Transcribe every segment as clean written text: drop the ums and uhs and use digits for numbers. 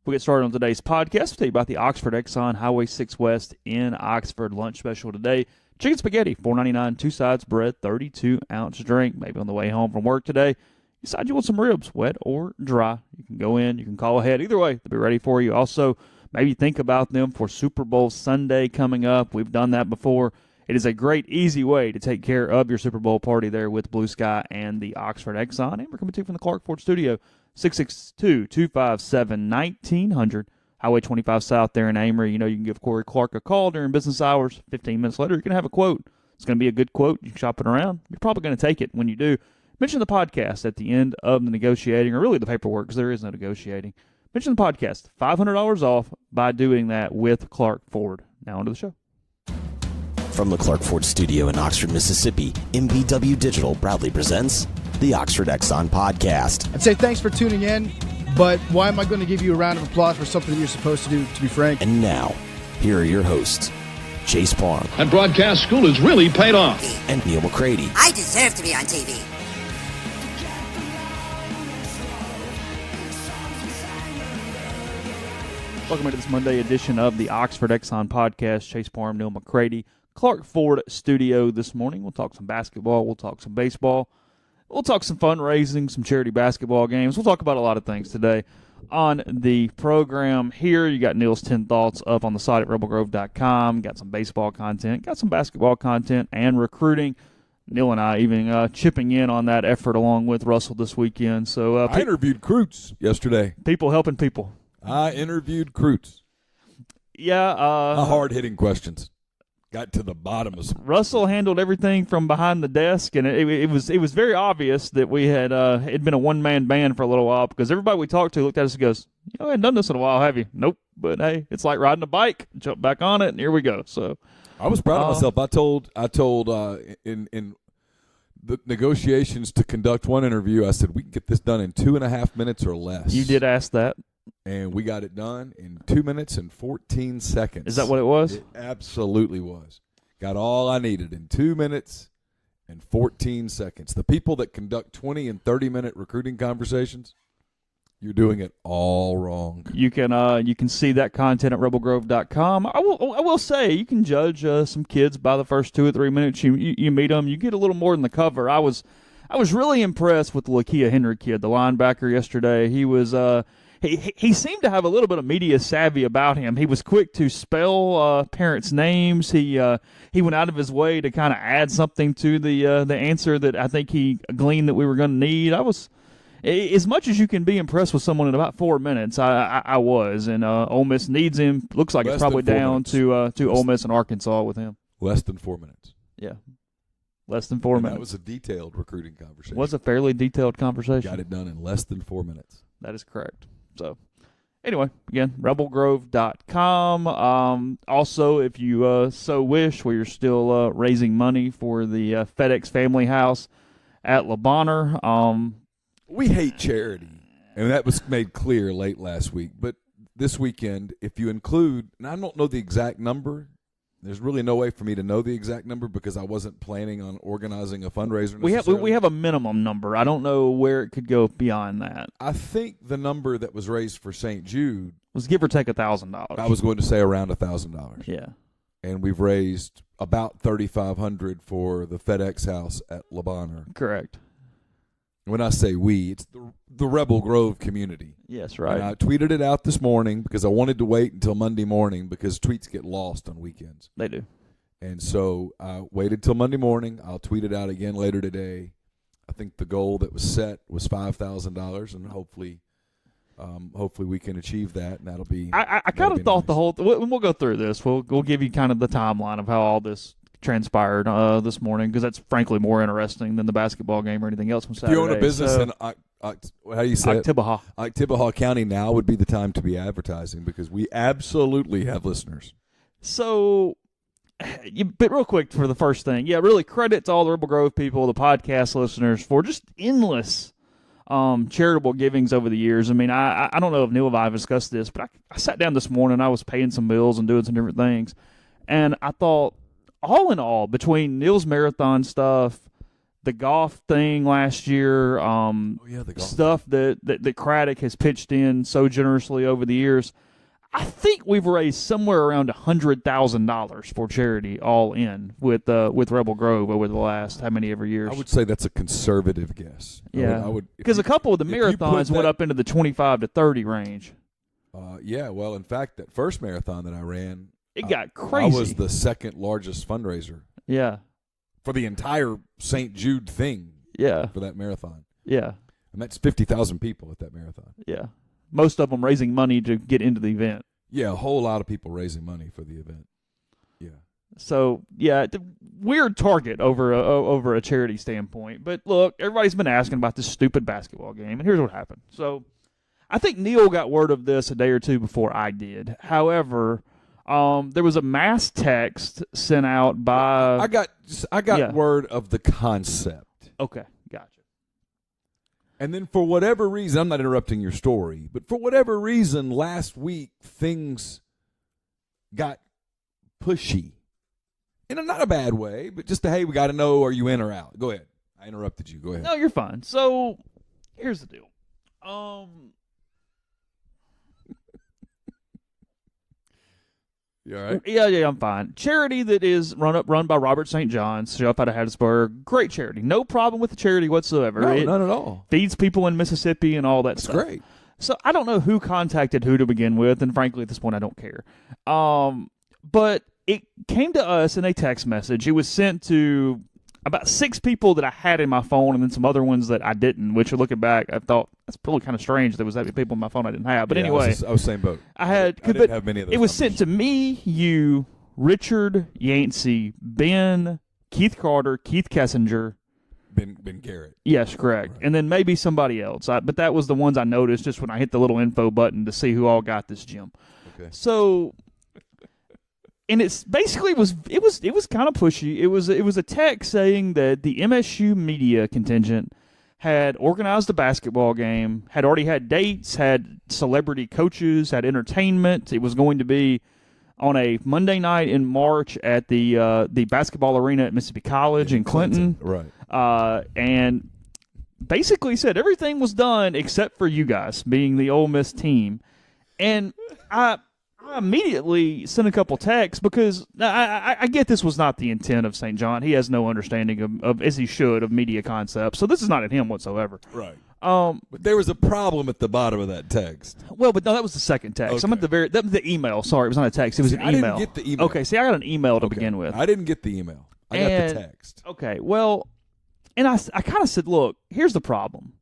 We'll get started on today's podcast. We'll tell you about the Oxford Exxon Highway 6 West in Oxford lunch special today. Chicken spaghetti, $4.99, 2 sides, bread, 32-ounce drink. Maybe on the way home from work today, you decide you want some ribs, wet or dry. You can go in, you can call ahead. Either way, they'll be ready for you. Also, maybe think about them for Super Bowl Sunday coming up. We've done that before. It is a great, easy way to take care of your Super Bowl party there with Blue Sky and the Oxford Exxon. And we're coming to you from the Clark Ford Studio, 662-257-1900, Highway 25 South there in Amory. You know, you can give Corey Clark a call during business hours. 15 minutes later, you're going to have a quote. It's going to be a good quote. You can shop it around. You're probably going to take it when you do. Mention the podcast at the end of the negotiating, or really the paperwork, because there is no negotiating. Mention the podcast. $500 off by doing that with Clark Ford. Now onto the show. From the Clark Ford Studio in Oxford, Mississippi, MBW Digital proudly presents the Oxford Exxon Podcast. I'd say thanks for tuning in, but why am I going to give you a round of applause for something you're supposed to do, to be frank? And now, here are your hosts, Chase Parham. That broadcast school has really paid off. And Neal McCready. I deserve to be on TV. Welcome to this Monday edition of the Oxford Exxon Podcast. Chase Parham, Neal McCready, Clark Ford Studio this morning. We'll talk some basketball. We'll talk some baseball. We'll talk some fundraising, some charity basketball games. We'll talk about a lot of things today on the program here. You got Neal's 10 thoughts up on the site at rebelgrove.com. Got some baseball content, got some basketball content, and recruiting. Neal and I even chipping in on that effort along with Russell this weekend. So I interviewed Krutz yesterday. People helping people. I interviewed Krutz. Yeah. Hard-hitting questions. Got to the bottom of some. Russell handled everything from behind the desk, and it was very obvious that we had it'd been a one-man band for a little while, because everybody we talked to looked at us and goes, "You know, I haven't done this in a while, have you?" Nope. But hey, it's like riding a bike. Jump back on it, and here we go. So I was proud of myself. I told in the negotiations to conduct one interview, I said we can get this done in 2.5 minutes or less. You did ask that. And we got it done in 2 minutes and 14 seconds. Is that what it was? It absolutely was. Got all I needed in 2 minutes and 14 seconds. The people that conduct 20 and 30-minute recruiting conversations, you're doing it all wrong. You can see that content at rebelgrove.com. I will say you can judge some kids by the first 2 or 3 minutes you meet them. You get a little more than the cover. I was really impressed with the Lakia Henry kid, the linebacker yesterday. He was He seemed to have a little bit of media savvy about him. He was quick to spell parents' names. He went out of his way to kind of add something to the answer that I think he gleaned that we were going to need. I was, as much as you can be impressed with someone in about 4 minutes, I was. And Ole Miss needs him. Looks like it's probably down to Ole Miss and Arkansas with him. Less than 4 minutes. Yeah. Less than 4 minutes. That was a detailed recruiting conversation. It was a fairly detailed conversation. Got it done in less than 4 minutes. That is correct. So, anyway, again, rebelgrove.com. Also, if you so wish, we are still raising money for the FedEx Family House at Le Bonheur. We hate charity, and that was made clear late last week. But this weekend, if you include, and I don't know the exact number, there's really no way for me to know the exact number because I wasn't planning on organizing a fundraiser. We have a minimum number. I don't know where it could go beyond that. I think the number that was raised for St. Jude was give or take $1,000. I was going to say around $1,000. Yeah, and we've raised about $3,500 for the FedEx house at Le Bonheur. Correct. When I say we, it's the Rebel Grove community. Yes, right. And I tweeted it out this morning because I wanted to wait until Monday morning because tweets get lost on weekends. They do. And so I waited till Monday morning. I'll tweet it out again later today. I think the goal that was set was $5,000, and hopefully we can achieve that, and that'll be. I kind of thought nice. We'll go through this. We'll give you kind of the timeline of how all this transpired this morning, because that's frankly more interesting than the basketball game or anything else from Saturday. If you own a business in how do you say Oktibbeha County, now would be the time to be advertising because we absolutely have listeners. So, but real quick for the first thing, really credit to all the Rebel Grove people, the podcast listeners, for just endless charitable givings over the years. I mean, I don't know if Neal and I have discussed this, but I sat down this morning, I was paying some bills and doing some different things, and I thought, all in all, between Neal's marathon stuff, the golf thing last year, the golf stuff that Craddock has pitched in so generously over the years. I think we've raised somewhere around $100,000 for charity all in with Rebel Grove over the last how many ever years. I would say that's a conservative guess. Yeah, I would because a couple of the marathons went up into the 25 to 30 range. Yeah, well, in fact, that first marathon that I ran, it got crazy. I was the second largest fundraiser. Yeah, for the entire St. Jude thing. Yeah, for that marathon. Yeah, and that's 50,000 people at that marathon. Yeah. Most of them raising money to get into the event. Yeah, a whole lot of people raising money for the event. Yeah. So, yeah, weird target over a charity standpoint. But, look, everybody's been asking about this stupid basketball game, and here's what happened. So, I think Neal got word of this a day or two before I did. However, there was a mass text sent out by... I got word of the concept. Okay, gotcha. And then for whatever reason, I'm not interrupting your story, but for whatever reason, last week things got pushy. In not a bad way, but just hey, we got to know, are you in or out? Go ahead. I interrupted you. Go ahead. No, you're fine. So, here's the deal. You all right? Yeah, I'm fine. Charity that is run by Robert St. John's, Sheriff out of Hattiesburg. Great charity. No problem with the charity whatsoever. No, none at all. Feeds people in Mississippi and all that stuff. That's great. So I don't know who contacted who to begin with, and frankly, at this point, I don't care. But it came to us in a text message. It was sent to about 6 people that I had in my phone, and then some other ones that I didn't, which, looking back, I thought, that's probably kind of strange there was that many people in my phone I didn't have. But anyway. I was same boat. I didn't have many of those It was numbers. sent to me, you, Richard, Yancey, Ben, Keith Carter, Keith Kessinger. Ben Garrett. Yes, correct. Right. And then maybe somebody else. But that was the ones I noticed just when I hit the little info button to see who all got this gem. Okay. So... And it's basically it was kind of pushy. It was a text saying that the MSU media contingent had organized a basketball game, had already had dates, had celebrity coaches, had entertainment. It was going to be on a Monday night in March at the basketball arena at Mississippi College in Clinton. Right. And basically said everything was done except for you guys being the Ole Miss team. And I immediately sent a couple texts because I get this was not the intent of St. John. He has no understanding of, as he should, of media concepts. So this is not in him whatsoever. Right. But there was a problem at the bottom of that text. Well, but no, that was the second text. Okay. I'm at that was the email. Sorry, it was not a text. It was an email. I didn't get the email. Okay, see, I got an email to begin with. I didn't get the email. I got the text. Okay, well, and I kind of said, look, here's the problem.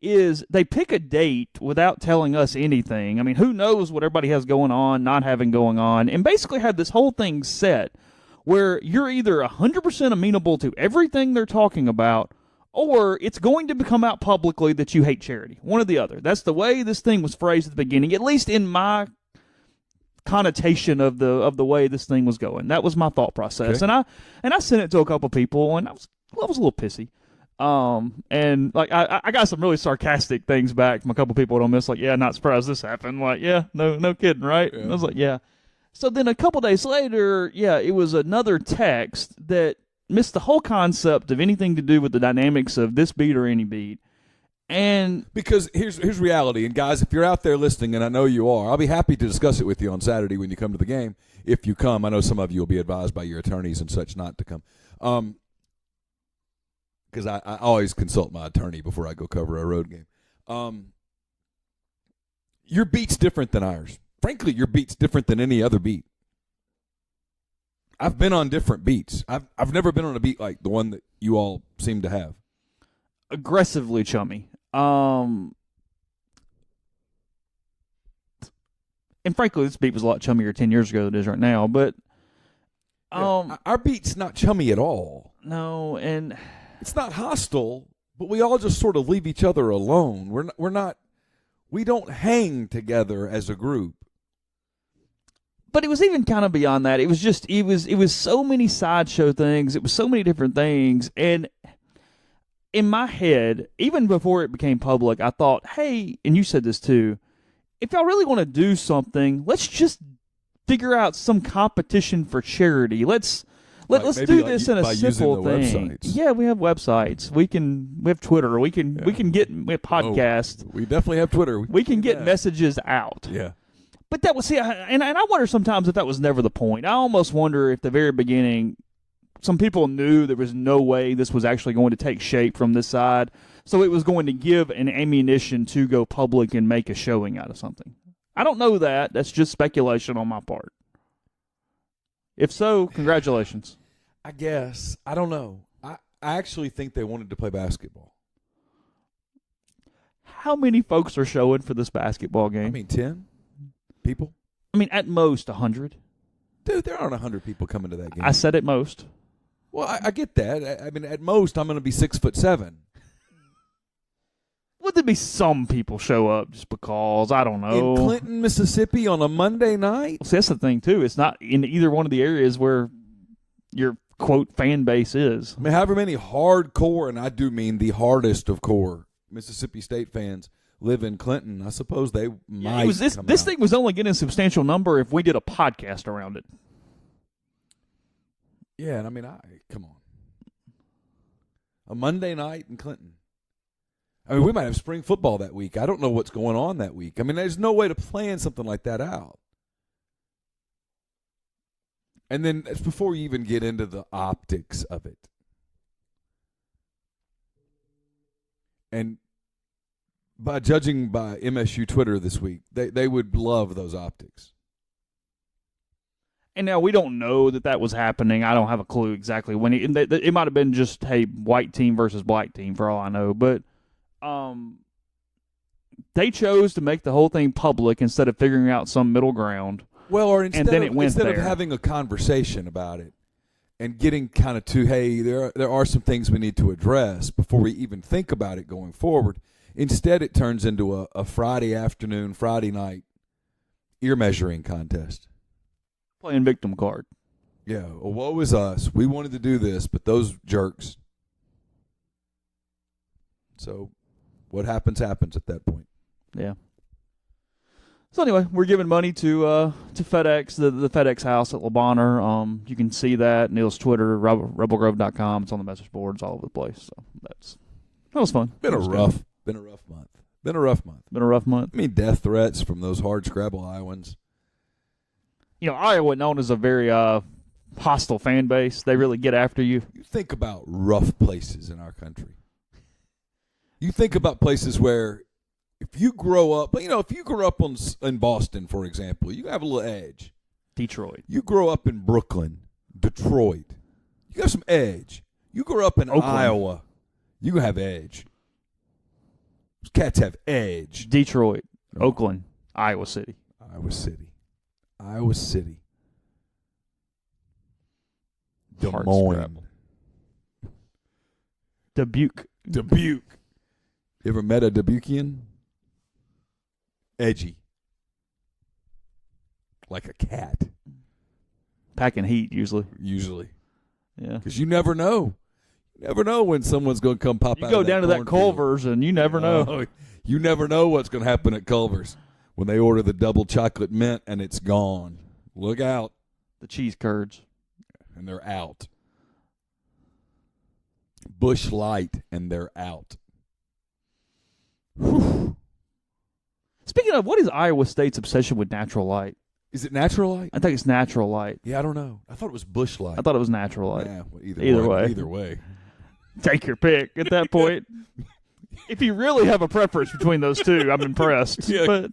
Is they pick a date without telling us anything. I mean, who knows what everybody has going on, not having going on, and basically have this whole thing set where you're either 100% amenable to everything they're talking about, or it's going to come out publicly that you hate charity. One or the other. That's the way this thing was phrased at the beginning, at least in my connotation of the way this thing was going. That was my thought process. Okay. And I sent it to a couple people, and I was a little pissy. And like I got some really sarcastic things back from a couple people at Ole Miss, like, yeah, not surprised this happened. Like, yeah, no kidding, right? Yeah. And I was like, yeah. So then a couple days later, yeah, it was another text that missed the whole concept of anything to do with the dynamics of this beat or any beat. And because here's reality, and guys, if you're out there listening, and I know you are, I'll be happy to discuss it with you on Saturday when you come to the game. If you come, I know some of you will be advised by your attorneys and such not to come. Because I always consult my attorney before I go cover a road game. Your beat's different than ours. Frankly, your beat's different than any other beat. I've been on different beats. I've never been on a beat like the one that you all seem to have. Aggressively chummy. And frankly, this beat was a lot chummier 10 years ago than it is right now. But our beat's not chummy at all. No, and it's not hostile, but we all just sort of leave each other alone. We don't hang together as a group. But it was even kind of beyond that. It was so many sideshow things. It was so many different things. And in my head, even before it became public, I thought, hey, and you said this too, if y'all really want to do something, let's just figure out some competition for charity. Let's Let's do this in a by using simple the thing. websites. Yeah, we have websites. We have Twitter. We have podcasts. We definitely have Twitter. We can get messages out. Yeah. But that was and I wonder sometimes if that was never the point. I almost wonder if the very beginning, some people knew there was no way this was actually going to take shape from this side, so it was going to give an ammunition to go public and make a showing out of something. I don't know that. That's just speculation on my part. If so, congratulations. I guess. I don't know. I actually think they wanted to play basketball. How many folks are showing for this basketball game? I mean, 10 people? I mean, at most 100. Dude, there aren't 100 people coming to that game. I said at most. Well, I get that. I mean, at most, I'm going to be 6'7". Would there be some people show up just because? I don't know. In Clinton, Mississippi on a Monday night? Well, see, that's the thing, too. It's not in either one of the areas where your, quote, fan base is. I mean, however many hardcore, and I do mean the hardest of core, Mississippi State fans live in Clinton, I suppose they might This thing was only getting a substantial number if we did a podcast around it. Yeah, and I mean, come on. A Monday night in Clinton. I mean, we might have spring football that week. I don't know what's going on that week. I mean, there's no way to plan something like that out. And then that's before you even get into the optics of it. And by judging by MSU Twitter this week, they would love those optics. And now we don't know that was happening. I don't have a clue exactly when. It might have been just, hey, white team versus black team for all I know. But they chose to make the whole thing public instead of figuring out some middle ground. Well, or instead of having a conversation about it and getting kind of to, hey, there are some things we need to address before we even think about it going forward. Instead, it turns into a Friday afternoon, Friday night ear measuring contest. Playing victim card. Yeah, well, woe is us. We wanted to do this, but those jerks. So what happens at that point. Yeah. So anyway, we're giving money to FedEx, the FedEx house at Le Bonheur. You can see that. Neil's Twitter, rebelgrove.com. It's on the message boards all over the place. So that was fun. Been a rough month. I mean, death threats from those hard scrabble Iowans. You know, Iowa known as a very hostile fan base. They really get after you. You think about rough places in our country. You think about places where if you grow up in Boston, for example, you have a little edge. Detroit. You grow up in Brooklyn, Detroit, you have some edge. You grow up in Oakland. Iowa, you have edge. Those cats have edge. Detroit, Oakland, Iowa City. Des Moines. Dubuque. You ever met a Dubuquean? Edgy. Like a cat. Packing heat, usually. Yeah. Because you never know. You never know when someone's going to come pop You out go of that down to that cornfield. Culver's, and you never know. You never know what's going to happen at Culver's when they order the double chocolate mint and it's gone. Look out. The cheese curds. And they're out. Bush Light and they're out. Whew. Speaking of, what is Iowa State's obsession with natural light? Is it natural light? I think it's natural light. Yeah, I don't know. I thought it was Bush Light. I thought it was natural light. Yeah, well, Either way. Take your pick at that point. If you really have a preference between those two, I'm impressed. Yeah. But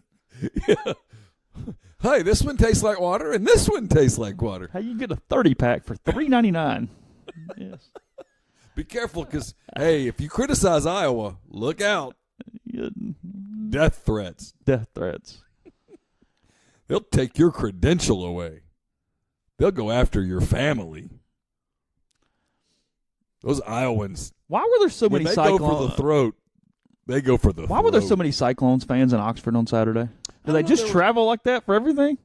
hey, this one tastes like water and this one tastes like water. how you get a 30-pack for $3.99? Yes. Be careful because, hey, if you criticize Iowa, look out. Death threats. They'll take your credential away. They'll go after your family. Those Iowans. Why were there so When many they Cyclones? go for the throat, they go for the throat. Why were there so many Cyclones fans in Oxford on Saturday? Do they just travel like that for everything?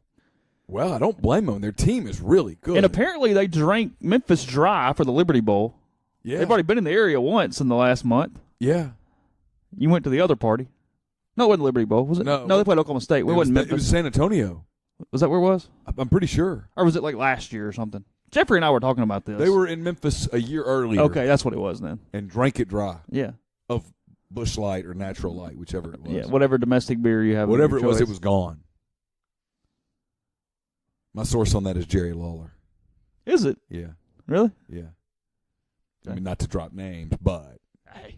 Well, I don't blame them. Their team is really good. And apparently they drank Memphis dry for the Liberty Bowl. Yeah. They've already been in the area once in the last month. Yeah. You went to the other party. No, it wasn't Liberty Bowl, was it? No. they played Oklahoma State. It wasn't Memphis. It was San Antonio. Was that where it was? I'm pretty sure. Or was it like last year or something? Jeffrey and I were talking about this. They were in Memphis a year earlier. Okay, that's what it was then. And drank it dry. Yeah. Of Busch Light or Natural Light, whichever it was. Yeah, whatever domestic beer you have. Whatever it was gone. My source on that is Jerry Lawler. Is it? Yeah. Really? Yeah. I mean, not to drop names, but. Hey,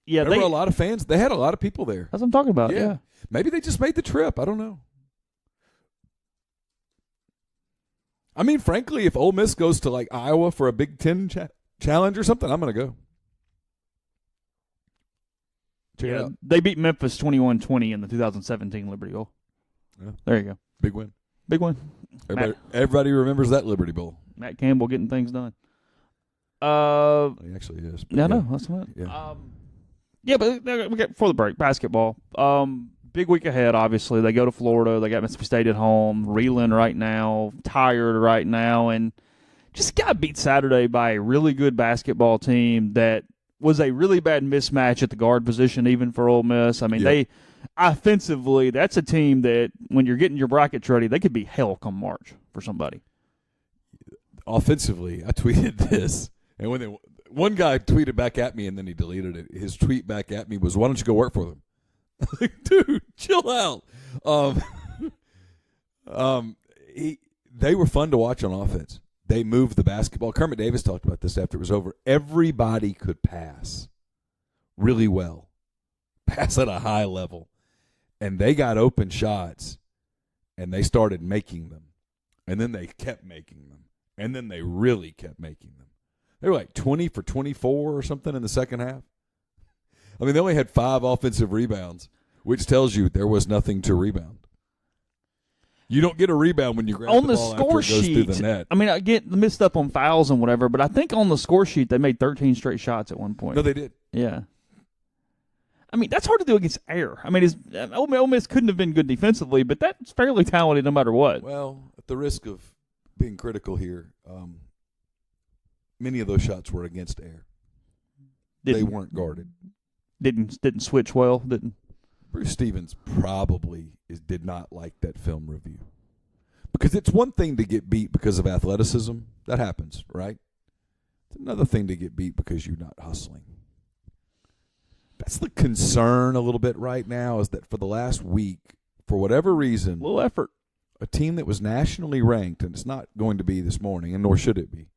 Yeah, there were a lot of fans. They had a lot of people there. That's what I'm talking about, yeah. Maybe they just made the trip. I don't know. I mean, frankly, if Ole Miss goes to, like, Iowa for a Big Ten challenge or something, I'm going to go. Yeah, they beat Memphis 21-20 in the 2017 Liberty Bowl. Yeah. There you go. Big win. Big win. Everybody remembers that Liberty Bowl. Matt Campbell getting things done. He actually is. Yeah, I know. That's what. Yeah. But we got before the break, basketball. Big week ahead, obviously. They go to Florida. They got Mississippi State at home. Reeling right now. Tired right now. And just got beat Saturday by a really good basketball team that was a really bad mismatch at the guard position even for Ole Miss. I mean, they offensively, that's a team that when you're getting your brackets ready, they could be hell come March for somebody. Offensively, I tweeted this. And when one guy tweeted back at me and then he deleted it. His tweet back at me was, "Why don't you go work for them?" Like, dude, chill out. They were fun to watch on offense. They moved the basketball. Kermit Davis talked about this after it was over. Everybody could pass really well, pass at a high level. And they got open shots, and they started making them. And then they kept making them. And then they really kept making them. They were like 20 for 24 or something in the second half. I mean, they only had 5 offensive rebounds, which tells you there was nothing to rebound. You don't get a rebound when you grab on the the ball score after it goes sheet. through the net. I mean, I get mixed up on fouls and whatever, but I think on the score sheet they made 13 straight shots at one point. No, they did. Yeah. I mean, that's hard to do against air. I mean, Ole Miss couldn't have been good defensively, but that's fairly talented no matter what. Well, at the risk of being critical here, many of those shots were against air. They weren't guarded. Didn't switch well. Didn't. Bruce Stevens probably did not like that film review. Because it's one thing to get beat because of athleticism. That happens, right? It's another thing to get beat because you're not hustling. That's the concern a little bit right now, is that for the last week, for whatever reason, Little effort. a team that was nationally ranked, and it's not going to be this morning, and nor should it be,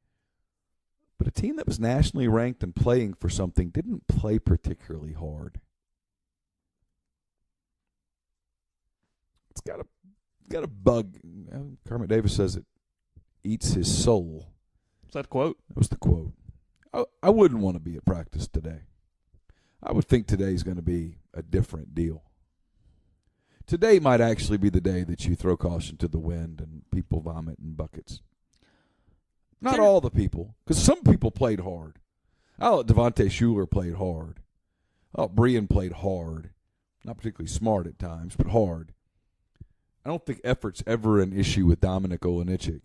but a team that was nationally ranked and playing for something didn't play particularly hard. It's got a bug. Kermit Davis says it eats his soul. Is that a quote? That was the quote. I wouldn't want to be at practice today. I would think today's going to be a different deal. Today might actually be the day that you throw caution to the wind and people vomit in buckets. Not all the people, because some people played hard. I thought Devontae Shuler played hard. I thought Brian played hard. Not particularly smart at times, but hard. I don't think effort's ever an issue with Dominic Olenichik.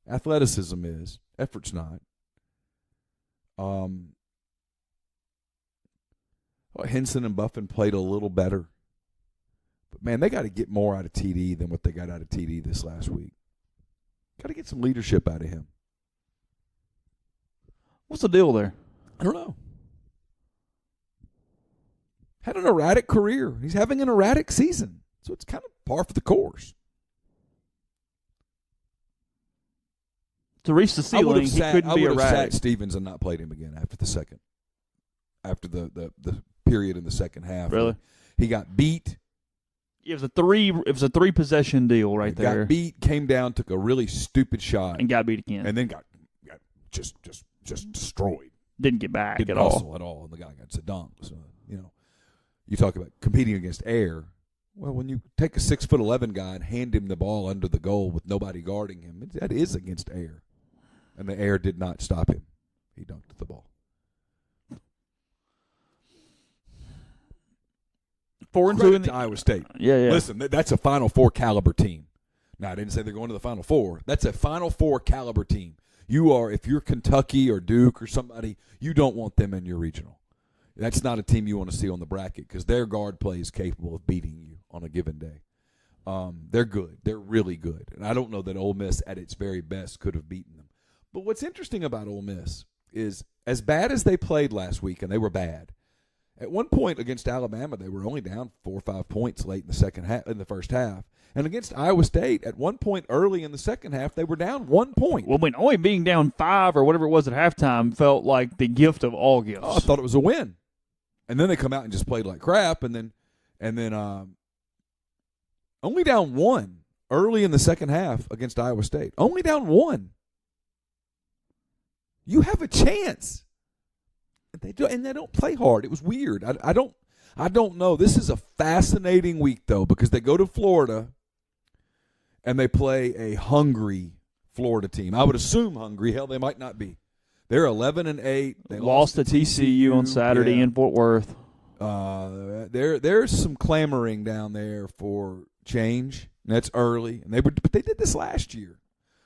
Athleticism is. Effort's not. Henson and Buffin played a little better. But, man, they got to get more out of TD than what they got out of TD this last week. Got to get some leadership out of him. What's the deal there? I don't know. Had an erratic career. He's having an erratic season. So it's kind of par for the course. To reach the ceiling, he couldn't be erratic. I would have sat Stevens and not played him again after the period in the second half. Really? He got beat. It was a three possession deal right there. Got beat, came down, took a really stupid shot, and got beat again. And then got just destroyed. Didn't get back Didn't at hustle at all, and the guy got sedunk. So you talk about competing against air. Well, when you take a 6'11" guy and hand him the ball under the goal with nobody guarding him, that is against air. And the air did not stop him. He dunked the ball. 4-2 in Iowa State. Yeah. Listen, that's a Final Four caliber team. Now, I didn't say they're going to the Final Four. That's a Final Four caliber team. If you're Kentucky or Duke or somebody, you don't want them in your regional. That's not a team you want to see on the bracket because their guard play is capable of beating you on a given day. They're good. They're really good. And I don't know that Ole Miss at its very best could have beaten them. But what's interesting about Ole Miss is as bad as they played last week, and they were bad, at one point against Alabama, they were only down 4 or 5 points late in the first half. And against Iowa State, at one point early in the second half, they were down 1 point. Well, when only being down 5 or whatever it was at halftime felt like the gift of all gifts. Oh, I thought it was a win. And then they come out and just played like crap, and then only down 1 early in the second half against Iowa State. Only down 1. You have a chance. They don't play hard. It was weird. I don't know. This is a fascinating week though, because they go to Florida and they play a hungry Florida team. I would assume hungry. Hell, they might not be. They're 11-8. They lost to TCU on Saturday in Fort Worth. There's some clamoring down there for change. And that's early, but they did this last year.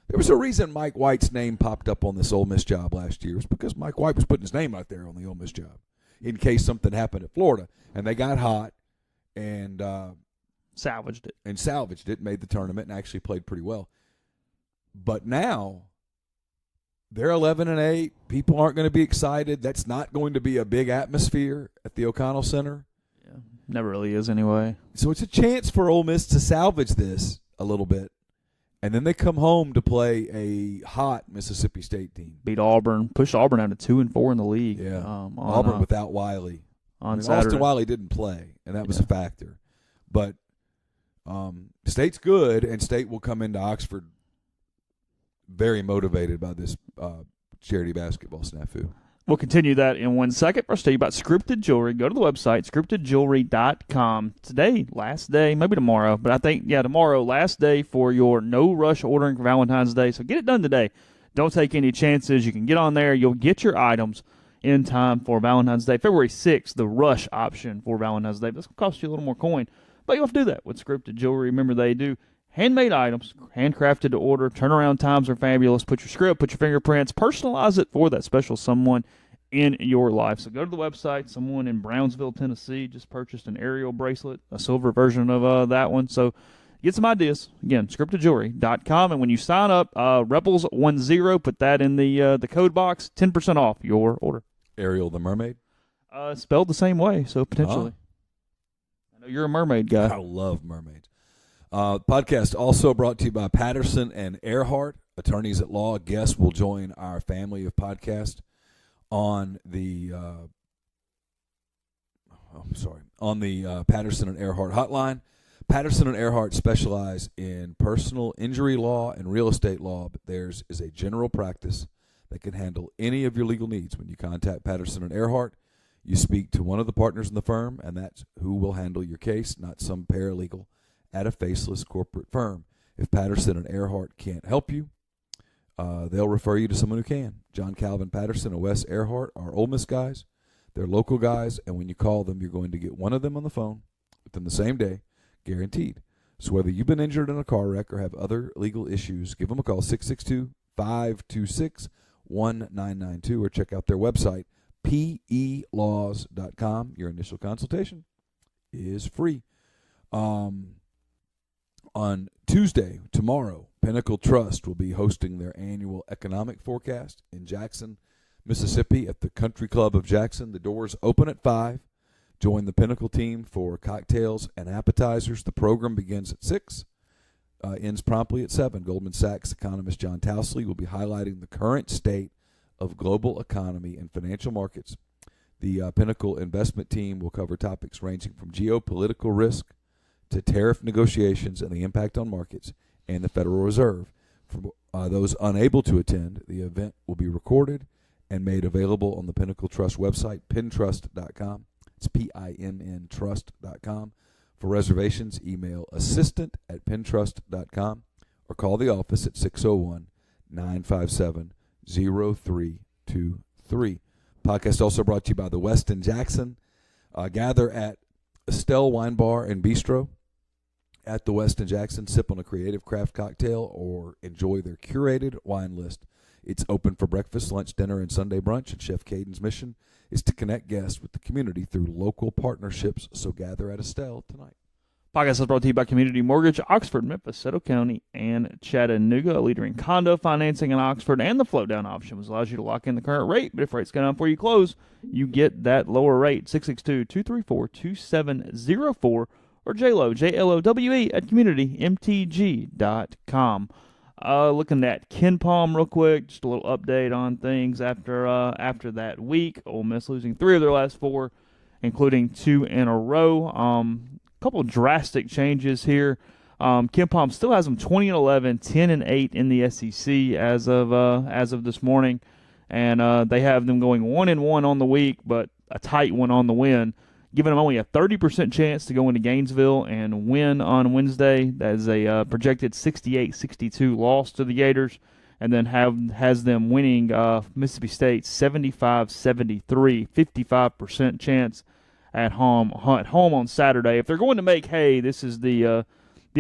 There was a reason Mike White's name popped up on this Ole Miss job last year. It was because Mike White was putting his name out there on the Ole Miss job in case something happened at Florida. And they got hot and salvaged it. Made the tournament, and actually played pretty well. But now they're 11-8. People aren't going to be excited. That's not going to be a big atmosphere at the O'Connell Center. Yeah, never really is anyway. So it's a chance for Ole Miss to salvage this a little bit. And then they come home to play a hot Mississippi State team. Beat Auburn, pushed Auburn down to 2-4 in the league. Yeah, Auburn without Wiley. Saturday. Austin Wiley didn't play, and that was a factor. But State's good, and State will come into Oxford very motivated by this charity basketball snafu. We'll continue that in 1 second. First, tell you about Scripted Jewelry. Go to the website, scriptedjewelry.com. Today, last day, maybe tomorrow, but I think, tomorrow, last day for your no-rush ordering for Valentine's Day. So get it done today. Don't take any chances. You can get on there. You'll get your items in time for Valentine's Day. February 6th, the rush option for Valentine's Day. That's going to cost you a little more coin, but you'll have to do that with Scripted Jewelry. Remember, they do handmade items, handcrafted to order. Turnaround times are fabulous. Put your script, put your fingerprints, personalize it for that special someone in your life. So go to the website. Someone in Brownsville, Tennessee just purchased an Ariel bracelet, a silver version of that one. So get some ideas. Again, scriptedjewelry.com. And when you sign up, Rebels10, put that in the code box, 10% off your order. Ariel the mermaid? Spelled the same way, so potentially. I know you're a mermaid guy. I love mermaids. Podcast also brought to you by Patterson and Earhart, attorneys at law. Guests will join our family of podcasts on the Patterson and Earhart hotline. Patterson and Earhart specialize in personal injury law and real estate law, but theirs is a general practice that can handle any of your legal needs. When you contact Patterson and Earhart, you speak to one of the partners in the firm, and that's who will handle your case, not some paralegal at a faceless corporate firm. If Patterson and Earhart can't help you, they'll refer you to someone who can. John Calvin Patterson and Wes Earhart are Ole Miss guys. They're local guys, and when you call them, you're going to get one of them on the phone within the same day, guaranteed. So whether you've been injured in a car wreck or have other legal issues, give them a call, 662-526-1992, or check out their website, pelaws.com. Your initial consultation is free. On Tuesday, tomorrow, Pinnacle Trust will be hosting their annual economic forecast in Jackson, Mississippi at the Country Club of Jackson. The doors open at 5. Join the Pinnacle team for cocktails and appetizers. The program begins at 6, ends promptly at 7. Goldman Sachs economist John Tousley will be highlighting the current state of global economy and financial markets. The Pinnacle investment team will cover topics ranging from geopolitical risk to tariff negotiations and the impact on markets and the Federal Reserve. For those unable to attend, the event will be recorded and made available on the Pinnacle Trust website, pintrust.com. It's PINN trust.com. For reservations, email assistant@pintrust.com or call the office at 601-957-0323. Podcast also brought to you by the Westin Jackson. Gather at Estelle Wine Bar and Bistro at the Westin Jackson. Sip on a creative craft cocktail or enjoy their curated wine list. It's open for breakfast, lunch, dinner, and Sunday brunch, and Chef Caden's mission is to connect guests with the community through local partnerships, so gather at Estelle tonight. Podcast is brought to you by Community Mortgage, Oxford, Memphis, Seto County, and Chattanooga, a leader in condo financing in Oxford, and the float-down option, which allows you to lock in the current rate. But if rates go down before you close, you get that lower rate. 662-234-2704 or JLOW, JLOWE at communitymtg.com. Looking at Ken Palm real quick, just a little update on things after that week. Ole Miss losing 3 of their last 4, including 2 in a row. Couple drastic changes here. Ken Palm still has them 20-11, 10-8 in the SEC as of this morning, and they have them going 1-1 on the week, but a tight one on the win, giving them only a 30% chance to go into Gainesville and win on Wednesday. That is a projected 68-62 loss to the Gators, and then has them winning Mississippi State 75-73, 55% chance at home on Saturday. If they're going to make hay, this is the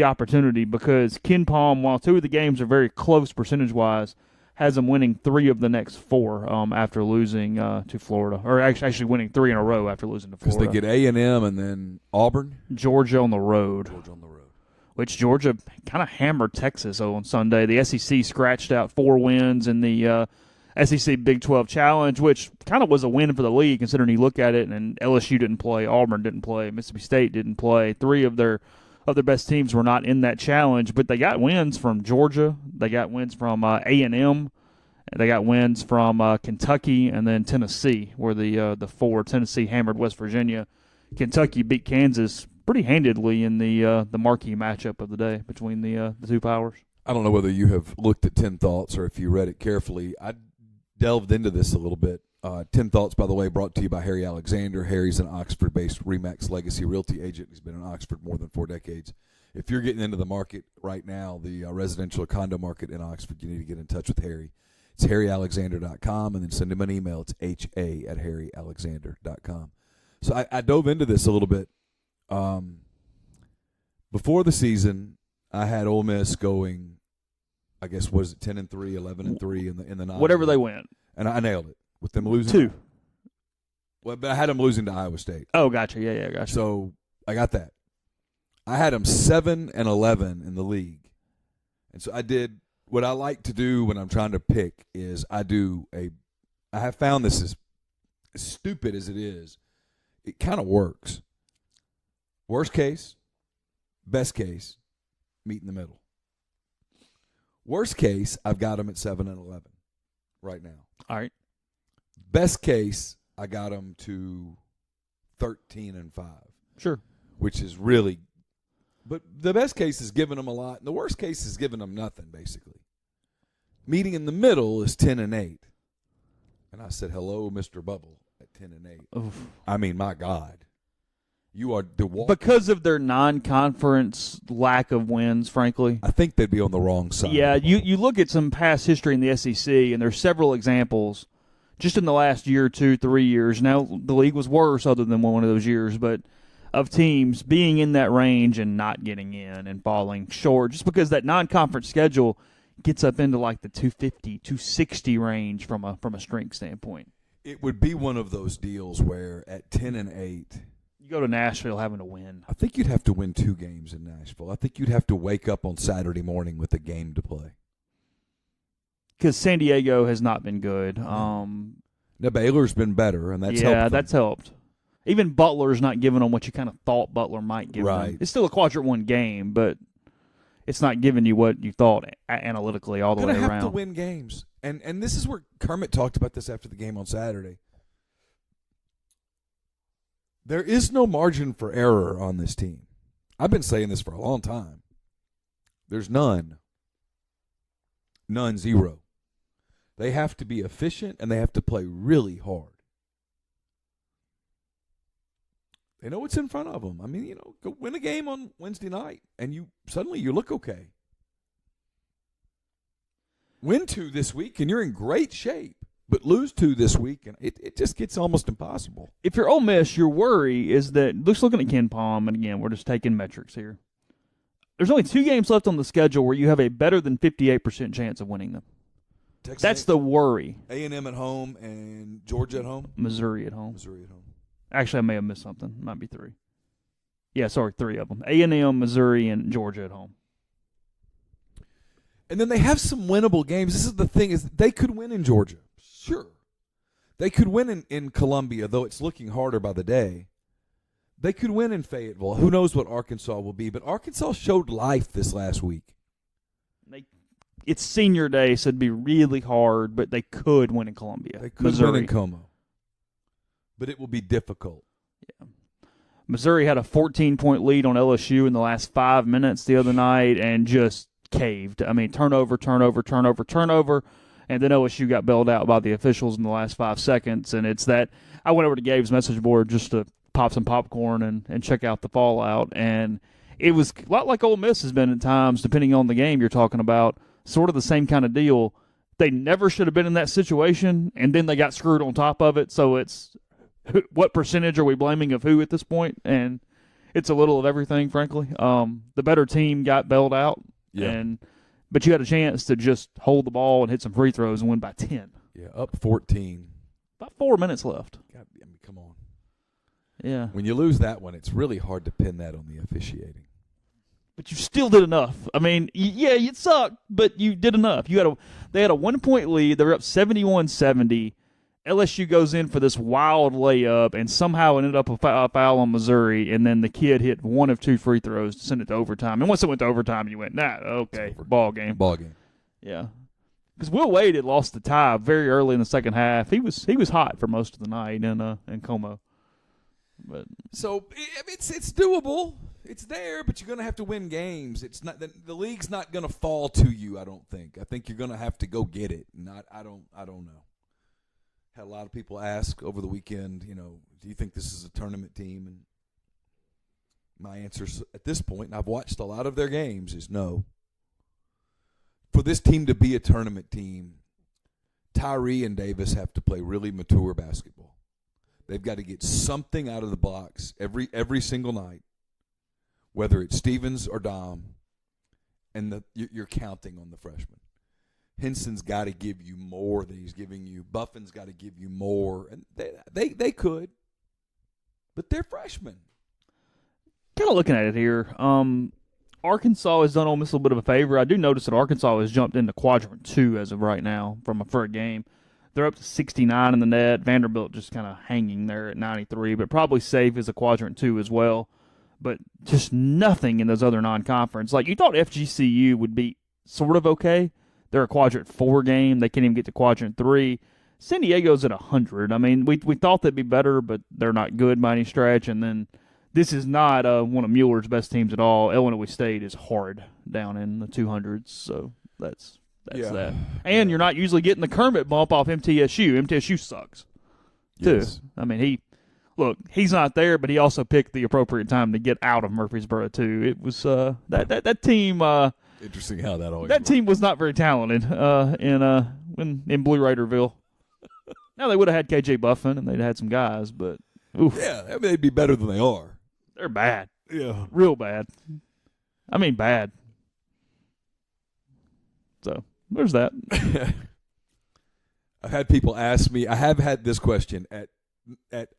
opportunity, because Ken Palm, while 2 of the games are very close percentage-wise, has them winning 3 of the next 4 after losing to Florida, or actually winning 3 in a row after losing to Florida. Because they get A&M and then Auburn? Georgia on the road. Which Georgia kind of hammered Texas on Sunday. The SEC scratched out 4 wins in the SEC Big 12 Challenge, which kind of was a win for the league, considering you look at it, and LSU didn't play, Auburn didn't play, Mississippi State didn't play. 3 of their best teams were not in that challenge, but they got wins from Georgia, they got wins from A&M, they got wins from Kentucky, and then Tennessee, where the 4. Tennessee hammered West Virginia. Kentucky beat Kansas pretty handedly in the marquee matchup of the day between the 2 powers. I don't know whether you have looked at 10 Thoughts or if you read it carefully. I delved into this a little bit. 10 Thoughts, by the way, brought to you by Harry Alexander. Harry's an Oxford-based RE/MAX legacy realty agent. He's been in Oxford more than 4 decades. If you're getting into the market right now, the residential condo market in Oxford, you need to get in touch with Harry. It's harryalexander.com, and then send him an email. It's ha@harryalexander.com. So I dove into this a little bit. Before the season, I had Ole Miss going, I guess, was it 10-3, 11-3 in the 9? Whatever they went. And I nailed it with them losing 2. Well, but I had them losing to Iowa State. Oh, gotcha. Yeah, gotcha. So I got that. I had them 7-11 in the league, and so I did what I like to do when I'm trying to pick is I have found this, as stupid as it is, it kind of works. Worst case, best case, meet in the middle. Worst case, I've got them at 7-11 right now. All right. Best case, I got them to 13-5. Sure. Which is really, but the best case is giving them a lot, and the worst case is giving them nothing, basically. Meeting in the middle is 10-8. And I said, hello, Mr. Bubble, at 10-8. Oof. I mean, my God. You are the because of their non-conference lack of wins, frankly. I think they'd be on the wrong side. Yeah, you look at some past history in the SEC, and there's several examples just in the last year, 2, 3 years. Now, the league was worse other than one of those years, but of teams being in that range and not getting in and falling short, just because that non-conference schedule gets up into like the 250, 260 range from a strength standpoint. It would be one of those deals where at 10-8, you go to Nashville having to win. I think you'd have to win 2 games in Nashville. I think you'd have to wake up on Saturday morning with a game to play. Because San Diego has not been good. Now, Baylor's been better, and that's helped. Yeah, that's helped. Even Butler's not giving them what you kind of thought Butler might give them. It's still a quadrant 1 game, but it's not giving you what you thought analytically all the way around. You're going to have to win games. And this is where Kermit talked about this after the game on Saturday. There is no margin for error on this team. I've been saying this for a long time. There's none. None, 0. They have to be efficient, and they have to play really hard. They know what's in front of them. I mean, go win a game on Wednesday night, and suddenly you look okay. Win 2 this week, and you're in great shape. But lose 2 this week, and it just gets almost impossible. If you're Ole Miss, your worry is that, just looking at Ken Palm, and again, we're just taking metrics here. There's only 2 games left on the schedule where you have a better than 58% chance of winning them. Texas That's the worry. A&M at home and Georgia at home? Missouri at home. Missouri at home. Actually, I may have missed something. Might be 3. Yeah, sorry, 3 of them. A&M, Missouri, and Georgia at home. And then they have some winnable games. This is the thing, is they could win in Georgia. Sure. They could win in Columbia, though it's looking harder by the day. They could win in Fayetteville. Who knows what Arkansas will be, but Arkansas showed life this last week. It's senior day, so it'd be really hard, but they could win in Columbia. They could Missouri. win in Como. But it will be difficult. Yeah. Missouri had a 14-point lead on LSU in the last 5 minutes the other night and just caved. I mean, turnover, and then LSU got bailed out by the officials in the last 5 seconds, and it's that I went over to Gabe's message board just to pop some popcorn and check out the fallout, and it was a lot like Ole Miss has been at times, depending on the game you're talking about, sort of the same kind of deal. They never should have been in that situation, and then they got screwed on top of it, so it's what percentage are we blaming of who at this point? And it's a little of everything, frankly. The better team got bailed out, but you had a chance to just hold the ball and hit some free throws and win by 10. Yeah, up 14. About 4 minutes left. God, I mean, come on. Yeah. When you lose that one, it's really hard to pin that on the officiating. But you still did enough. I mean, yeah, it sucked, but you did enough. They had a 1-point lead. They were up 71-70. LSU goes in for this wild layup and somehow ended up a foul on Missouri, and then the kid hit 1 of 2 free throws to send it to overtime. And once it went to overtime, you went, okay, ball game. Yeah. Because Will Wade had lost the tie very early in the second half. He was hot for most of the night in Como. But so it's doable. It's there, but you're going to have to win games. It's not the league's not going to fall to you. I don't think. I think you're going to have to go get it. I don't know. Had a lot of people ask over the weekend, do you think this is a tournament team? And my answer at this point, and I've watched a lot of their games, is no. For this team to be a tournament team, Tyree and Davis have to play really mature basketball. They've got to get something out of the box every single night, whether it's Stevens or Dom, and you're counting on the freshmen. Henson's got to give you more than he's giving you. Buffin's got to give you more, and they could, but they're freshmen. Kind of looking at it here, Arkansas has done Ole Miss a little bit of a favor. I do notice that Arkansas has jumped into quadrant 2 as of right now for a game. They're up to 69 in the net. Vanderbilt just kind of hanging there at 93, but probably safe as a quadrant 2 as well. But just nothing in those other non-conference. Like, you thought FGCU would be sort of okay. They're a quadrant 4 game. They can't even get to quadrant 3. San Diego's at 100. I mean, we thought they'd be better, but they're not good by any stretch. And then this is not one of Mueller's best teams at all. Illinois State is hard down in the 200s, so that's that. And you're not usually getting the Kermit bump off MTSU. MTSU sucks, too. Yes. I mean, he's not there, but he also picked the appropriate time to get out of Murfreesboro, too. It was that team. Interesting how that always. That team was not very talented in Blue Raiderville. Now they would have had KJ Buffin and they'd had some guys, but oof. Yeah, I mean, they'd be better than they are. They're bad. Yeah, real bad. I mean, bad. So there's that. I've had people ask me. I have had this question at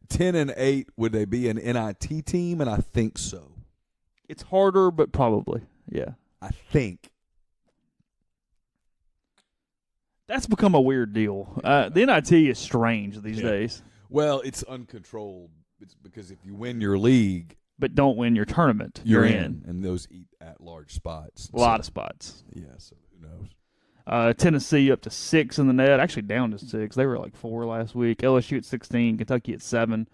10-8. Would they be an NIT team? And I think so. It's harder, but probably, yeah. I think. That's become a weird deal. The NIT is strange these days. Well, it's uncontrolled. It's because if you win your league, but don't win your tournament, you're in. And those eat at large spots. A lot of spots. Yeah, so who knows? Tennessee up to 6 in the net, actually down to 6. They were like 4 last week. LSU at 16, Kentucky at 7.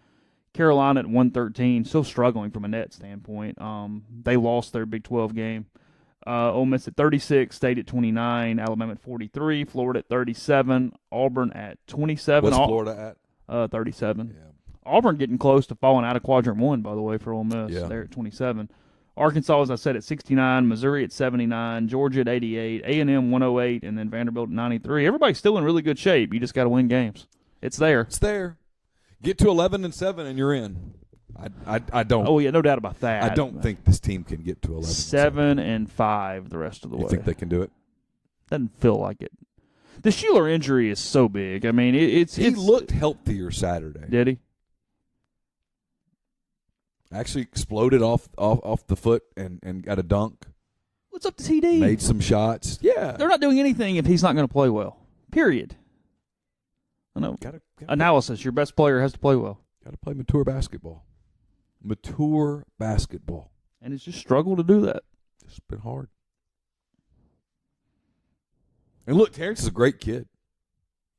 Carolina at 113, still struggling from a net standpoint. They lost their Big 12 game. Ole Miss at 36, State at 29, Alabama at 43, Florida at 37, Auburn at 27. What's Florida at? 37. Yeah. Auburn getting close to falling out of quadrant 1, by the way, for Ole Miss. Yeah. They're at 27. Arkansas, as I said, at 69, Missouri at 79, Georgia at 88, A&M 108, and then Vanderbilt at 93. Everybody's still in really good shape. You just got to win games. It's there. It's there. Get to 11-7 and you're in. I don't. Oh yeah, no doubt about that. I don't think this team can get to 11. 7-5 the rest of the way. You think they can do it? Doesn't feel like it. The Schuler injury is so big. I mean, he looked healthier Saturday. Did he? Actually exploded off the foot and got a dunk. What's up to TD? Made some shots. Yeah. They're not doing anything if he's not going to play well. Period. I know. Analysis. Your best player has to play well. Got to play mature basketball. Mature basketball. And it's just struggled to do that. It's been hard. And look, Terrence is a great kid.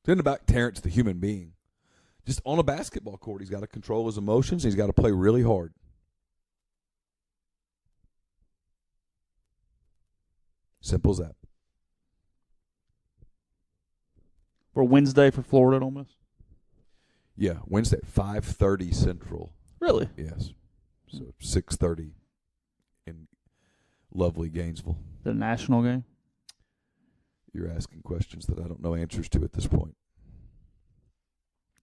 It's not about Terrence, the human being. Just on a basketball court, he's got to control his emotions. And he's got to play really hard. Simple as that. For Wednesday for Florida and Ole Miss? Yeah, Wednesday, 5:30 Central. Really? Yes. So 6:30 in lovely Gainesville. The national game? You're asking questions that I don't know answers to at this point.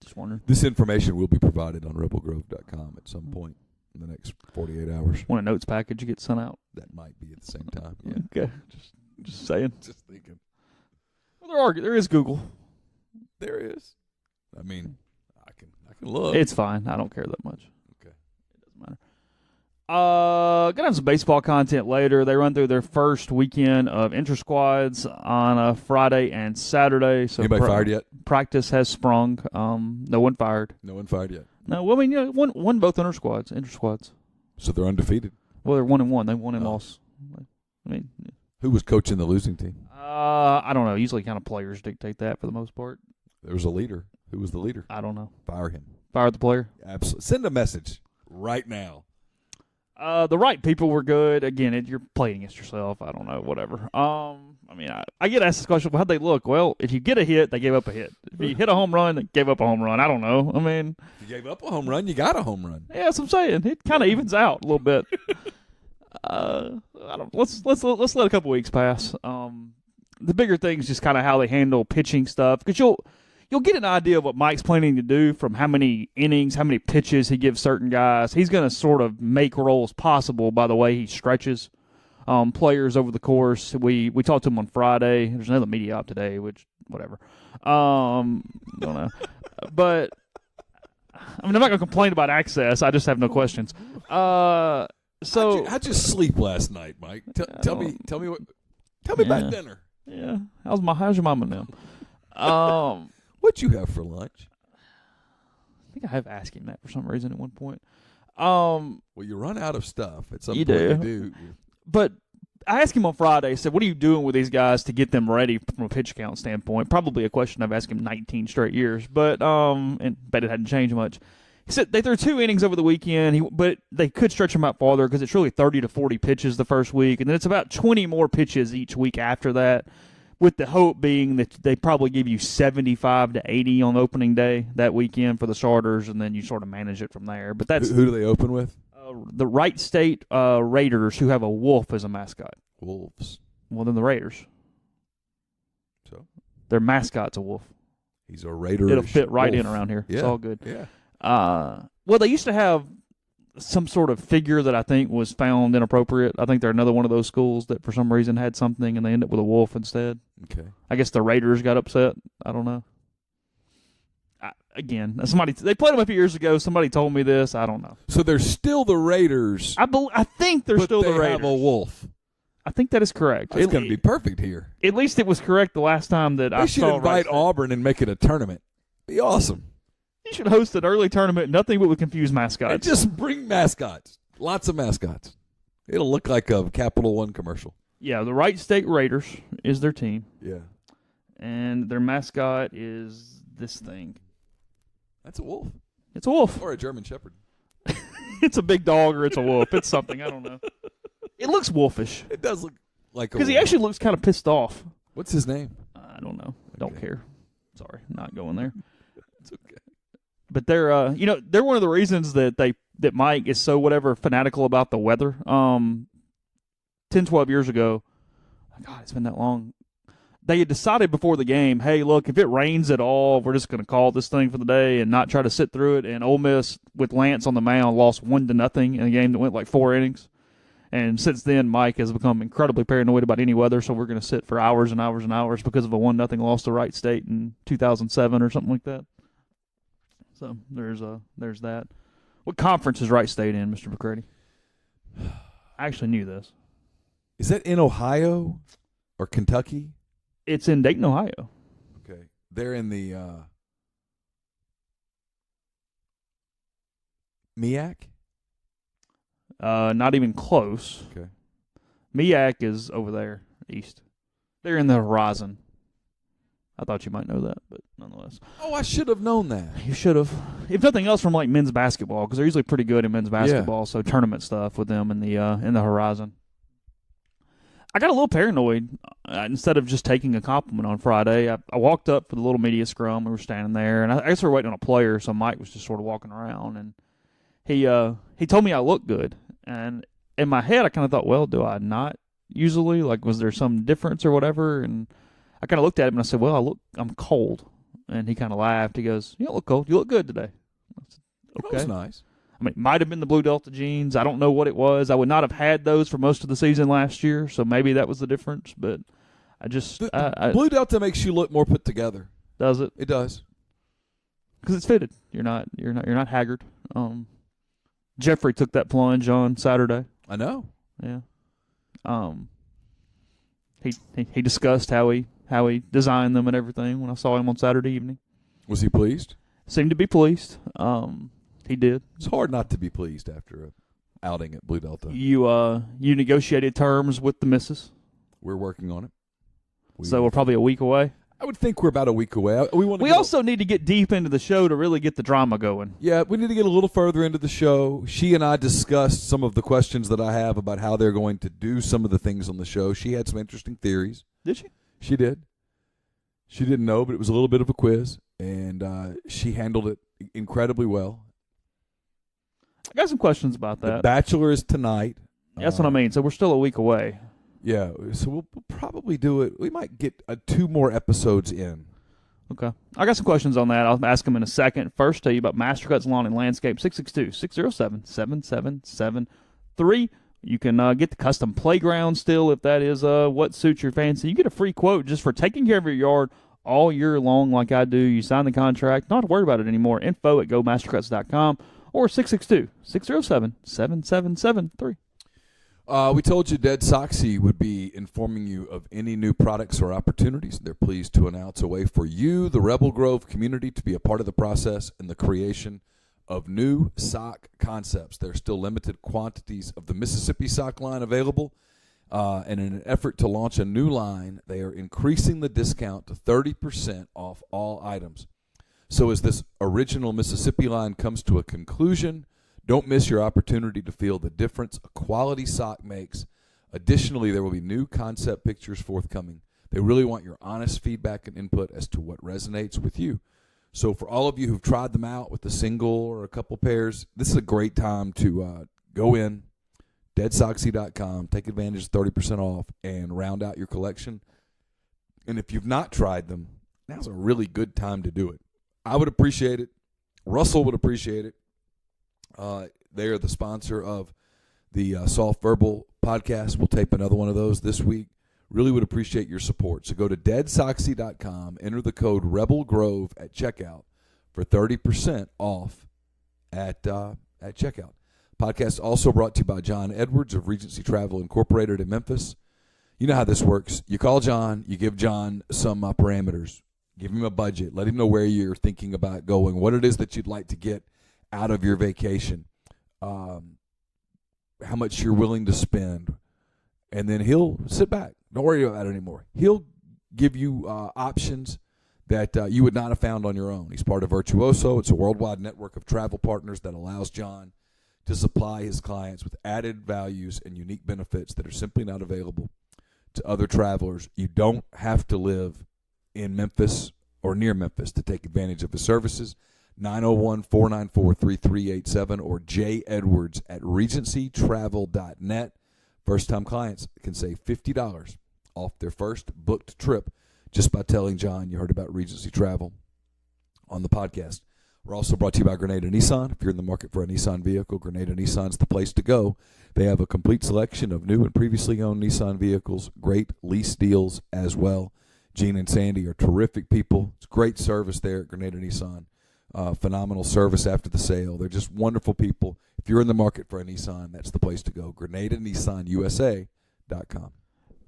Just wondering. This information will be provided on rebelgrove.com at some point in the next 48 hours. Want a notes package you get sent out? That might be at the same time. Yeah. Okay. Just saying. Just thinking. Well, there is Google. There is. I mean, I can look. It's fine. I don't care that much. Okay. It doesn't matter. Gonna have some baseball content later. They run through their first weekend of inter-squads on a Friday and Saturday. So anybody fired yet? Practice has sprung. No one fired. No one fired yet. No, well, I mean, won both inter-squads. So they're undefeated. Well, they're 1-1. They won and lost. I mean, who was coaching the losing team? I don't know. Usually, kind of players dictate that for the most part. There was a leader. Who was the leader? I don't know. Fire him. Fire the player. Absolutely. Send a message right now. The right people were good. Again, you're playing against yourself. I don't know. Whatever. I mean, I get asked this question. How'd they look? Well, if you get a hit, they gave up a hit. If you hit a home run, they gave up a home run. I don't know. I mean, if you gave up a home run, you got a home run. Yeah, that's what I'm saying. It kind of evens out a little bit. I don't. Let's let a couple weeks pass. The bigger thing is just kind of how they handle pitching stuff, because you'll get an idea of what Mike's planning to do from how many innings, how many pitches he gives certain guys. He's going to sort of make roles possible by the way he stretches players over the course. We talked to him on Friday. There's another media op today, which whatever. Don't know, but I mean, I'm not going to complain about access. I just have no questions. So how'd you sleep last night, Mike? Tell me about dinner. Yeah, how's your mama now? What'd you have for lunch? I think I have asked him that for some reason at one point. Well, you run out of stuff at some point. You do. You do. But I asked him on Friday, I said, what are you doing with these guys to get them ready from a pitch count standpoint? Probably a question I've asked him 19 straight years, but and bet it hadn't changed much. He said they threw 2 innings over the weekend, but they could stretch them out farther because it's really 30 to 40 pitches the first week, and then it's about 20 more pitches each week after that, with the hope being that they probably give you 75 to 80 on opening day that weekend for the starters, and then you sort of manage it from there. But that's who do they open with? The Wright State Raiders, who have a wolf as a mascot. Wolves. Well, then the Raiders. So their mascot's a wolf. He's a Raider. It'll fit right wolf. in around here. Yeah. It's all good. Yeah. Well, they used to have some sort of figure that I think was found inappropriate. I think they're another one of those schools that for some reason had something and they end up with a wolf instead. Okay. I guess the Raiders got upset. I don't know. Again, they played them a few years ago. Somebody told me this. I don't know. So they're still the Raiders. I think they're still the Raiders. But they have a wolf. I think that is correct. It's going to be perfect here. At least it was correct the last time that I saw. They should invite Auburn and make it a tournament. Be awesome. You should host an early tournament, nothing but with confused mascots. And just bring mascots. Lots of mascots. It'll look like a Capital One commercial. Yeah, the Wright State Raiders is their team. Yeah. And their mascot is this thing. That's a wolf. It's a wolf. Or a German Shepherd. It's a big dog or it's a wolf. It's something. I don't know. It looks wolfish. It does look like a wolf. Because he actually looks kind of pissed off. What's his name? I don't know. Don't care. Sorry, not going there. It's okay. But they're one of the reasons that Mike is so fanatical about the weather. 10, 12 years ago, God, it's been that long. They had decided before the game, hey, look, if it rains at all, we're just going to call this thing for the day and not try to sit through it. And Ole Miss, with Lance on the mound, lost 1-0 in a game that went like 4 innings. And since then, Mike has become incredibly paranoid about any weather, so we're going to sit for hours and hours and hours because of a 1-0 loss to Wright State in 2007 or something like that. So there's that. What conference is Wright State in, Mr. McCready? I actually knew this. Is that in Ohio or Kentucky? It's in Dayton, Ohio. Okay. They're in the MEAC? Not even close. Okay. MEAC is over there, east. They're in the horizon. I thought you might know that, but nonetheless. Oh, I should have known that. You should have. If nothing else, from like men's basketball, because they're usually pretty good in men's basketball. So tournament stuff with them in the horizon. I got a little paranoid. Instead of just taking a compliment on Friday, I walked up for the little media scrum. We were standing there, and I guess we were waiting on a player, so Mike was just sort of walking around, and he told me I looked good. And in my head, I kind of thought, well, do I not usually? Like, was there some difference or whatever? And I kind of looked at him and I said, well, I'm cold. And he kind of laughed. He goes, you don't look cold. You look good today. I said, okay. That was nice. I mean, it might have been the Blue Delta jeans. I don't know what it was. I would not have had those for most of the season last year, so maybe that was the difference. But I just Blue Delta makes you look more put together. Does it? It does. Because it's fitted. You're not haggard. Jeffrey took that plunge on Saturday. I know. Yeah. He discussed how he designed them and everything when I saw him on Saturday evening. Was he pleased? Seemed to be pleased. He did. It's hard not to be pleased after an outing at Blue Delta. You negotiated terms with the missus. We're working on it. So we're probably a week away. I would think we're about a week away. We also need to get deep into the show to really get the drama going. Yeah, we need to get a little further into the show. She and I discussed some of the questions that I have about how they're going to do some of the things on the show. She had some interesting theories. Did she? She did. She didn't know, but it was a little bit of a quiz, and she handled it incredibly well. I got some questions about that. The Bachelor is tonight. That's what I mean. So we're still a week away. Yeah, so we'll probably do it. We might get 2 more episodes in. Okay. I got some questions on that. I'll ask them in a second. First, tell you about Mastercuts Lawn and Landscape, 662-607-7773. You can get the custom playground still if that is what suits your fancy. You get a free quote just for taking care of your yard all year long like I do. You sign the contract. Not to worry about it anymore. info@gomastercuts.com or 662-607-7773. We told you Dead Soxy would be informing you of any new products or opportunities. They're pleased to announce a way for you, the Rebel Grove community, to be a part of the process in the creation of new sock concepts. There are still limited quantities of the Mississippi sock line available, and in an effort to launch a new line, they are increasing the discount to 30% off all items. So as this original Mississippi line comes to a conclusion, don't miss your opportunity to feel the difference a quality sock makes. Additionally, there will be new concept pictures forthcoming. They really want your honest feedback and input as to what resonates with you. So for all of you who've tried them out with a single or a couple pairs, this is a great time to go in, deadsoxy.com, take advantage of 30% off, and round out your collection. And if you've not tried them, now's a really good time to do it. I would appreciate it. Russell would appreciate it. They are the sponsor of the Soft Verbal podcast. We'll tape another one of those this week. Really would appreciate your support. So go to deadsoxy.com, enter the code Rebel Grove at checkout for 30% off at checkout. Podcast also brought to you by John Edwards of Regency Travel Incorporated in Memphis. You know how this works. You call John, you give John some parameters, give him a budget, let him know where you're thinking about going, what it is that you'd like to get out of your vacation, how much you're willing to spend, and then he'll sit back. Don't worry about it anymore. He'll give you options that you would not have found on your own. He's part of Virtuoso. It's a worldwide network of travel partners that allows John to supply his clients with added values and unique benefits that are simply not available to other travelers. You don't have to live in Memphis or near Memphis to take advantage of his services. 901-494-3387 or jedwards@regencytravel.net. First-time clients can save $50 off their first booked trip just by telling John you heard about Regency Travel on the podcast. We're also brought to you by Grenada Nissan. If you're in the market for a Nissan vehicle, Grenada Nissan's the place to go. They have a complete selection of new and previously owned Nissan vehicles, great lease deals as well. Gene and Sandy are terrific people. It's great service there at Grenada Nissan. phenomenal service after the sale. They're just wonderful people. If you're in the market for a Nissan, that's the place to go. GrenadeNissanUSA.com.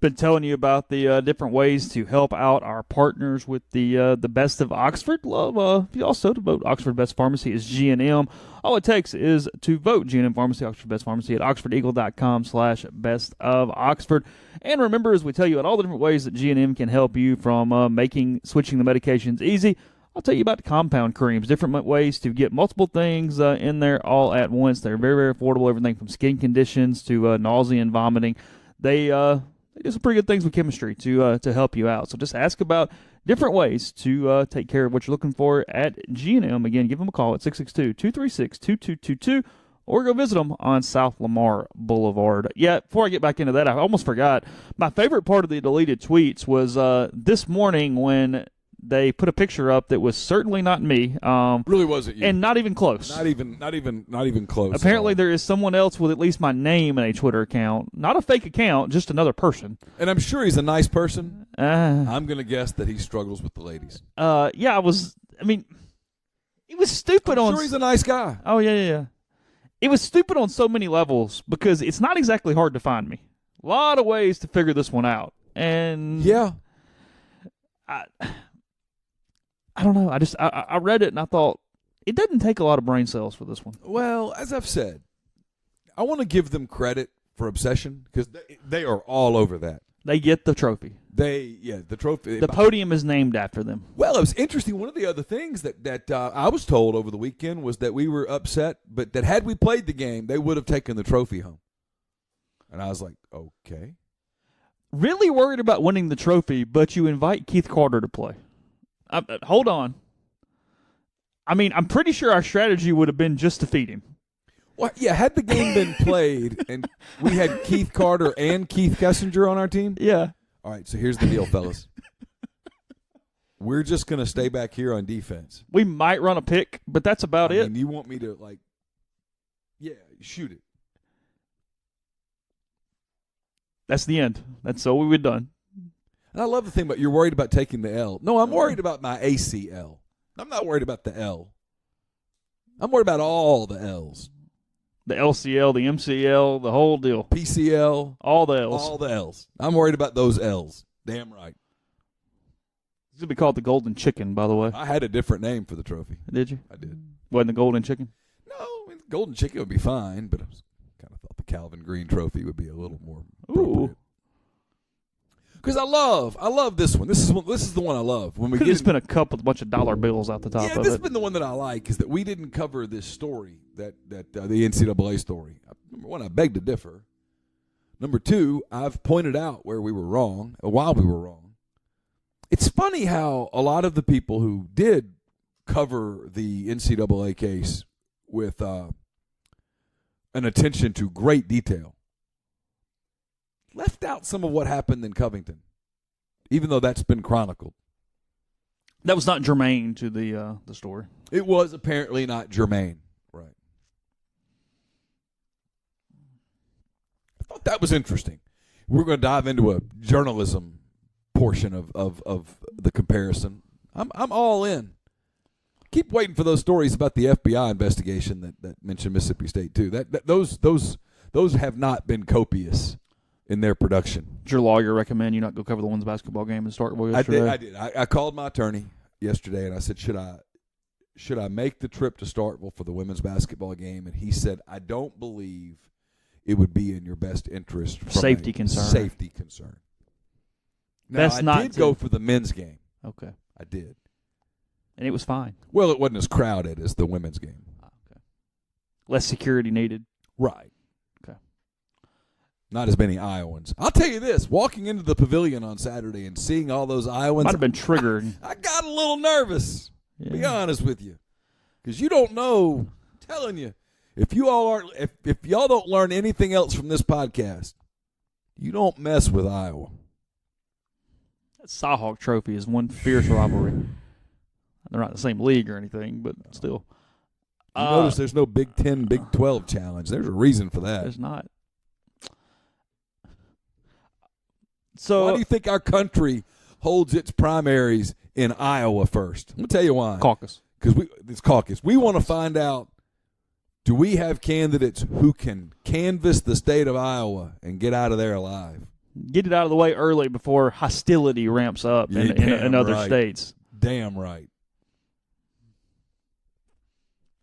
Been telling you about the different ways to help out our partners with the Best of Oxford. Love you also to vote Oxford Best Pharmacy is G&M. All it takes is to vote G&M Pharmacy, Oxford Best Pharmacy at oxfordeagle.com/best of Oxford. And remember, as we tell you about all the different ways that G&M can help you from switching the medications easy, I'll tell you about the compound creams, different ways to get multiple things in there all at once. They're very, very affordable, everything from skin conditions to nausea and vomiting. They do some pretty good things with chemistry to help you out. So just ask about different ways to take care of what you're looking for at G&M. Again, give them a call at 662-236-2222 or go visit them on South Lamar Boulevard. Yeah, before I get back into that, I almost forgot. My favorite part of the deleted tweets was this morning when they put a picture up that was certainly not me. Really wasn't you. And not even close. Not even close. Apparently there is someone else with at least my name in a Twitter account. Not a fake account, just another person. And I'm sure he's a nice person. I'm going to guess that he struggles with the ladies. Yeah, it was stupid I'm sure he's a nice guy. Oh, yeah. It was stupid on so many levels because it's not exactly hard to find me. A lot of ways to figure this one out. And yeah. I don't know. I read it and I thought it doesn't take a lot of brain cells for this one. Well, as I've said, I want to give them credit for obsession because they are all over that. They get the trophy. The trophy. The podium is named after them. Well, it was interesting. One of the other things that I was told over the weekend was that we were upset, but that had we played the game, they would have taken the trophy home. And I was like, okay. Really worried about winning the trophy, but you invite Keith Carter to play. Hold on. I mean, I'm pretty sure our strategy would have been just to feed him. Well, yeah, had the game been played and we had Keith Carter and Keith Kessinger on our team. Yeah. All right, so here's the deal, fellas. We're just going to stay back here on defense. We might run a pick, but that's about it. I mean, you want me to, shoot it. That's the end. That's all we would have done. And I love the thing about you're worried about taking the L. No, I'm worried about my ACL. I'm not worried about the L. I'm worried about all the L's. The LCL, the MCL, the whole deal. PCL. All the L's. All the L's. I'm worried about those L's. Damn right. It's going to be called the Golden Chicken, by the way. I had a different name for the trophy. Did you? I did. Wasn't the Golden Chicken? No, I mean, Golden Chicken would be fine, but I kind of thought the Calvin Green trophy would be a little more appropriate. Because I love this one. This is the one I love. When we could have spent a cup with a bunch of dollar bills out the top of it. Yeah, this has been the one that I like, is that we didn't cover this story, the NCAA story. Number one, I beg to differ. Number two, I've pointed out where we were wrong, while we were wrong. It's funny how a lot of the people who did cover the NCAA case with an attention to great detail left out some of what happened in Covington, even though that's been chronicled. That was not germane to the story. It was apparently not germane. Right. I thought that was interesting. We're going to dive into a journalism portion of the comparison. I'm all in. Keep waiting for those stories about the FBI investigation that mentioned Mississippi State too. Those have not been copious in their production. Did your lawyer recommend you not go cover the women's basketball game in Starkville yesterday? I did. I called my attorney yesterday and I said, should I make the trip to Starkville for the women's basketball game? And he said, I don't believe it would be in your best interest from safety a concern. Safety concern. Now, I did go for the men's game. Okay. I did. And it was fine. Well, it wasn't as crowded as the women's game. Okay. Less security needed. Right. Okay. Not as many Iowans. I'll tell you this, walking into the pavilion on Saturday and seeing all those Iowans. Might have been triggered. I got a little nervous, to be honest with you. Because you don't know, I'm telling you, if y'all don't learn anything else from this podcast, you don't mess with Iowa. That Cyhawk Trophy is one fierce rivalry. They're not in the same league or anything, but still. You notice there's no Big 10, Big 12 challenge. There's a reason for that. There's not. So why do you think our country holds its primaries in Iowa first? I'm going to tell you why. Caucus. because this caucus, we want to find out, do we have candidates who can canvass the state of Iowa and get out of there alive? Get it out of the way early before hostility ramps up in other states. Damn right.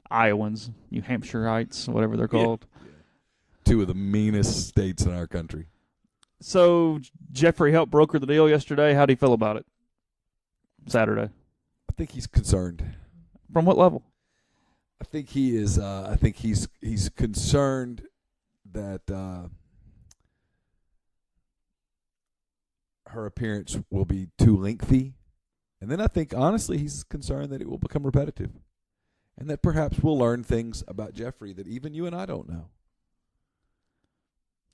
Iowans, New Hampshireites, whatever they're called. Yeah. Two of the meanest states in our country. So Jeffrey helped broker the deal yesterday. How do you feel about it? Saturday. I think he's concerned. From what level? I think he is. I think he's concerned that her appearance will be too lengthy, and then I think honestly he's concerned that it will become repetitive, and that perhaps we'll learn things about Jeffrey that even you and I don't know.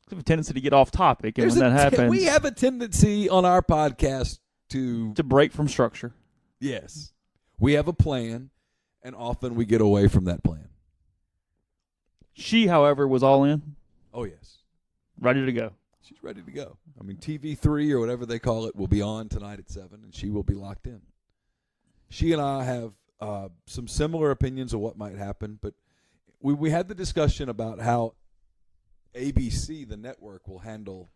We have a tendency to get off topic, and when that happens, we have a tendency on our podcast to break from structure. Yes, we have a plan, and often we get away from that plan. She, however, was all in. Oh yes, ready to go. She's ready to go. I mean, TV3 or whatever they call it will be on tonight at 7, and she will be locked in. She and I have some similar opinions of what might happen, but we had the discussion about how ABC, the network, will handle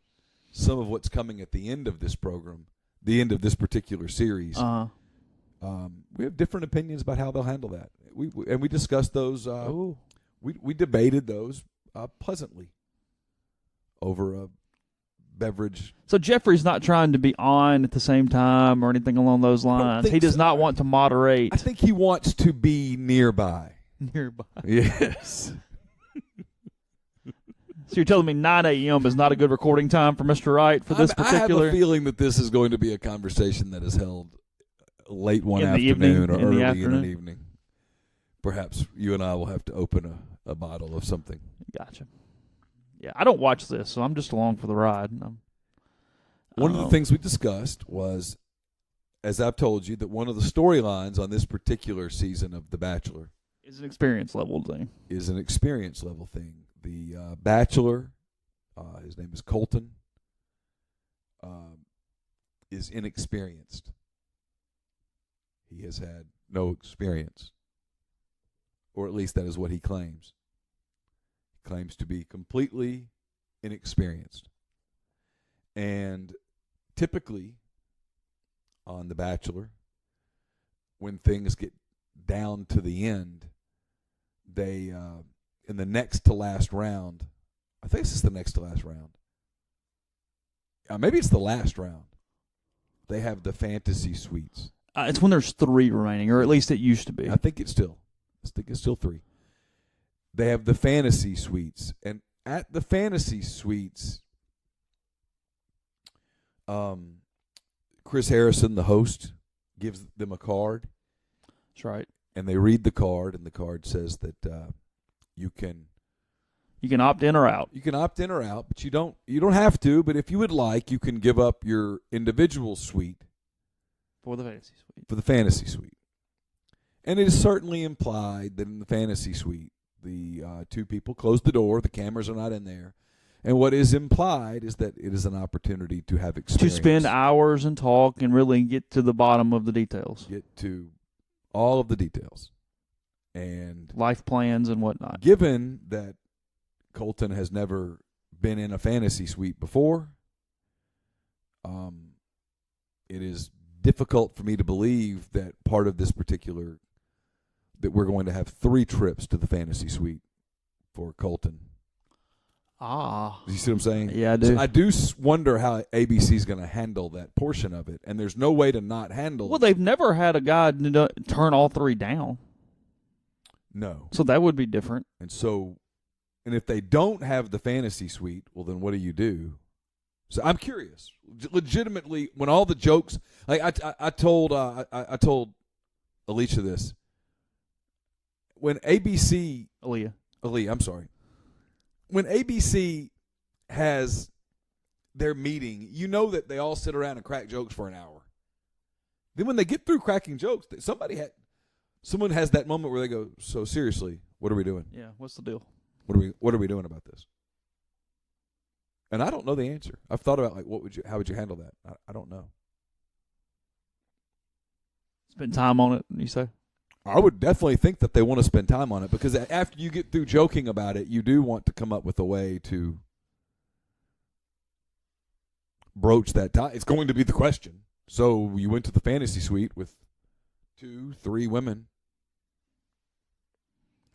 some of what's coming at the end of this program, the end of this particular series. We have different opinions about how they'll handle that. We discussed those. We debated those pleasantly over a beverage. So Jeffrey's not trying to be on at the same time or anything along those lines. He does not want to moderate. I think he wants to be nearby. Nearby. Yes. So you're telling me 9 a.m. is not a good recording time for Mr. Wright for this particular? I have a feeling that this is going to be a conversation that is held late one afternoon or early in an evening. Perhaps you and I will have to open a bottle of something. Gotcha. Yeah, I don't watch this, so I'm just along for the ride. One of the things we discussed was, as I've told you, that one of the storylines on this particular season of The Bachelor is an experience level thing. The Bachelor, his name is Colton, is inexperienced. He has had no experience, or at least that is what he claims. He claims to be completely inexperienced. And typically on The Bachelor, when things get down to the end, they in the next to last round, I think this is the next to last round. Maybe it's the last round. They have the fantasy suites. It's when there's 3 remaining, or at least it used to be. I think it's still 3. They have the fantasy suites, and at the fantasy suites, Chris Harrison, the host, gives them a card. That's right. And they read the card, and the card says that you can opt in or out. You can opt in or out, but you don't have to. But if you would like, you can give up your individual suite for the fantasy suite. For the fantasy suite. And it is certainly implied that in the fantasy suite, the 2 people close the door, the cameras are not in there. And what is implied is that it is an opportunity to have experience. To spend hours and talk and really get to the bottom of the details. Get to all of the details. And life plans and whatnot. Given that Colton has never been in a fantasy suite before, it is difficult for me to believe that part of this particular, that we're going to have 3 trips to the fantasy suite for Colton. You see what I'm saying? Yeah, I do. So I do wonder how ABC is going to handle that portion of it, and there's no way to not handle. Well, they've never had a guy turn all 3 down. No. So that would be different. And if they don't have the fantasy suite, well, then what do you do? So I'm curious. Legitimately, when all the jokes, like I told Alicia this. When ABC, Aaliyah, I'm sorry. When ABC has their meeting, you know that they all sit around and crack jokes for an hour. Then when they get through cracking jokes, someone has that moment where they go, "So seriously, what are we doing? Yeah, what's the deal? What are we doing about this?" And I don't know the answer. I've thought about how would you handle that? I don't know. Spend time on it, you say? I would definitely think that they want to spend time on it because after you get through joking about it, you do want to come up with a way to broach that tie. It's going to be the question. So you went to the fantasy suite with 2-3 women.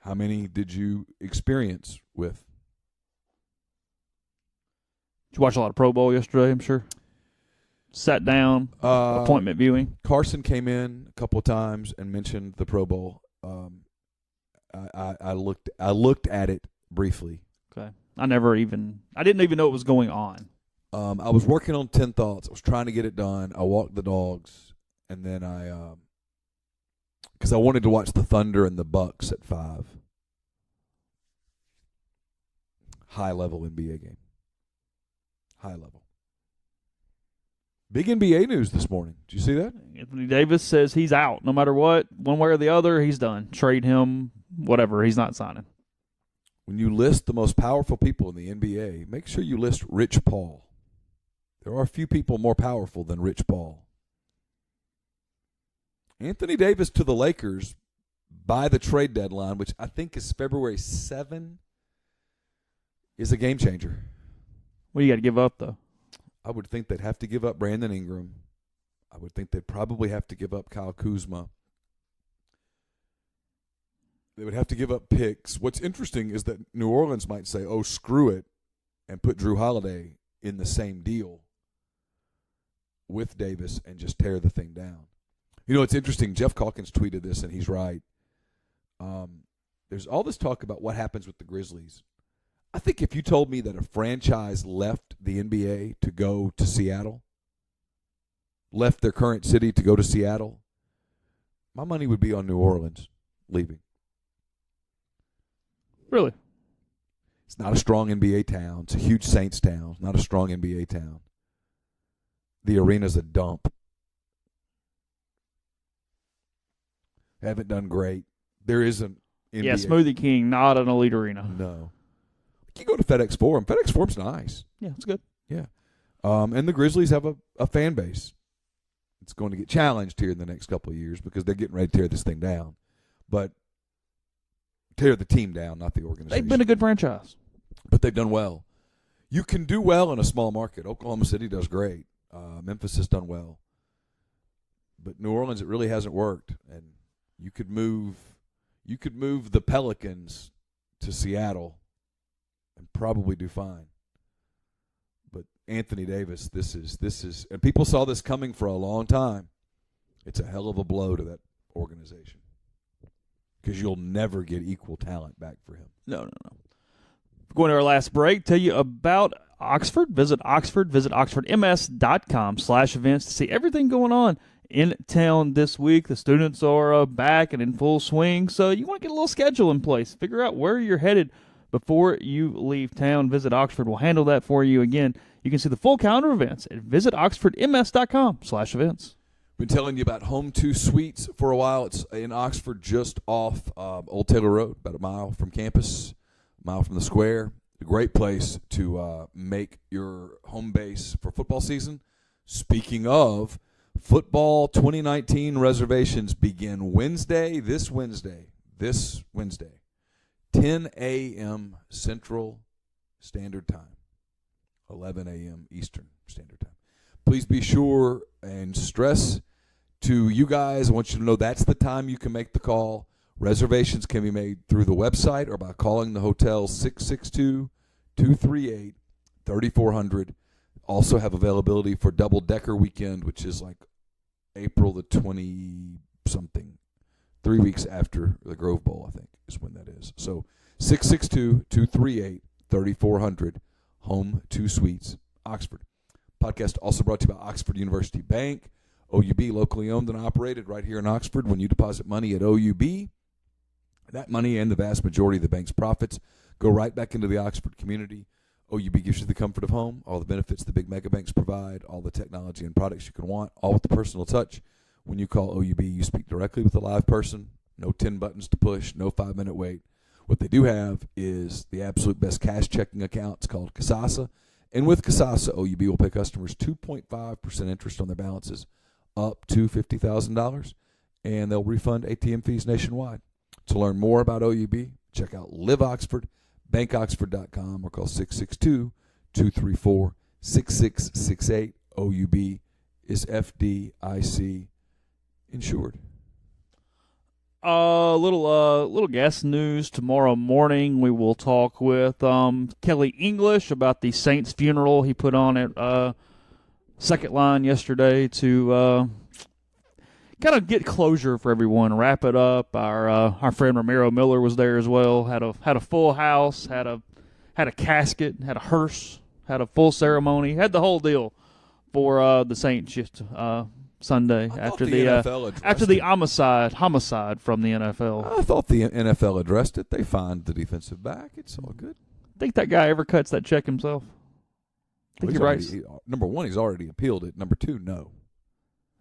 How many did you experience with? Did you watch a lot of Pro Bowl yesterday, I'm sure? Sat down, appointment viewing. Carson came in a couple of times and mentioned the Pro Bowl. I looked at it briefly. Okay. I didn't even know it was going on. I was working on 10 thoughts. I was trying to get it done. I walked the dogs, and then because I wanted to watch the Thunder and the Bucks at 5. High-level NBA game. High level. Big NBA news this morning. Did you see that? Anthony Davis says he's out. No matter what, one way or the other, he's done. Trade him, whatever. He's not signing. When you list the most powerful people in the NBA, make sure you list Rich Paul. There are a few people more powerful than Rich Paul. Anthony Davis to the Lakers by the trade deadline, which I think is February 7, is a game changer. What do you got to give up, though? I would think they'd have to give up Brandon Ingram. I would think they'd probably have to give up Kyle Kuzma. They would have to give up picks. What's interesting is that New Orleans might say, oh, screw it, and put Drew Holiday in the same deal with Davis and just tear the thing down. You know, it's interesting. Jeff Calkins tweeted this, and he's right. There's all this talk about what happens with the Grizzlies. I think if you told me that a franchise left the NBA to go to Seattle, left their current city to go to Seattle, my money would be on New Orleans leaving. Really? It's not a strong NBA town. It's a huge Saints town. Not a strong NBA town. The arena's a dump. Haven't done great. There isn't NBA. Yeah, Smoothie King, not an elite arena. No. You go to FedEx Forum. FedEx Forum's nice. Yeah, it's good. Yeah. And the Grizzlies have a fan base. It's going to get challenged here in the next couple of years because they're getting ready to tear this thing down. But tear the team down, not the organization. They've been a good franchise. But they've done well. You can do well in a small market. Oklahoma City does great. Memphis has done well. But New Orleans, it really hasn't worked. And you could move the Pelicans to Seattle and probably do fine. But Anthony Davis, this is, and people saw this coming for a long time. It's a hell of a blow to that organization because you'll never get equal talent back for him. No. Going to our last break, tell you about Oxford. Visit oxfordms.com/events to see everything going on in town this week. The students are back and in full swing, so you want to get a little schedule in place. Figure out where you're headed before you leave town. Visit Oxford. We'll handle that for you. Again, you can see the full calendar of events at visitoxfordms.com/events. Been telling you about Home 2 Suites for a while. It's in Oxford, just off Old Taylor Road, about a mile from campus, a mile from the square. A great place to make your home base for football season. Speaking of, football 2019 reservations begin this Wednesday, 10 a.m. Central Standard Time, 11 a.m. Eastern Standard Time. Please be sure and stress to you guys, I want you to know that's the time you can make the call. Reservations can be made through the website or by calling the hotel 662-238-3400. Also have availability for double-decker weekend, which is like April the 20-something. 3 weeks after the Grove Bowl, I think, is when that is. So 662-238-3400, Home 2 Suites, Oxford. Podcast also brought to you by Oxford University Bank. OUB, locally owned and operated right here in Oxford. When you deposit money at OUB, that money and the vast majority of the bank's profits go right back into the Oxford community. OUB gives you the comfort of home, all the benefits the big mega banks provide, all the technology and products you can want, all with the personal touch. When you call OUB, you speak directly with a live person. No 10 buttons to push, no 5-minute wait. What they do have is the absolute best cash checking account. It's called Kasasa. And with Kasasa, OUB will pay customers 2.5% interest on their balances up to $50,000. and they'll refund ATM fees nationwide. To learn more about OUB, check out Live Oxford, bankoxford.com, or call 662-234-6668. OUB is FDIC insured. Little guest news. Tomorrow morning we will talk with Kelly English about the Saints funeral he put on at Second Line yesterday to kind of get closure for everyone, wrap it up. Our friend Ramiro Miller was there as well. Had a full house, had a casket, had a hearse, had a full ceremony, had the whole deal for the Saints Sunday after the homicide from the NFL. I thought the NFL addressed it. They fined the defensive back. It's all good. Think that guy ever cuts that check himself? Think you're right. Number one, he's already appealed it. Number two, no.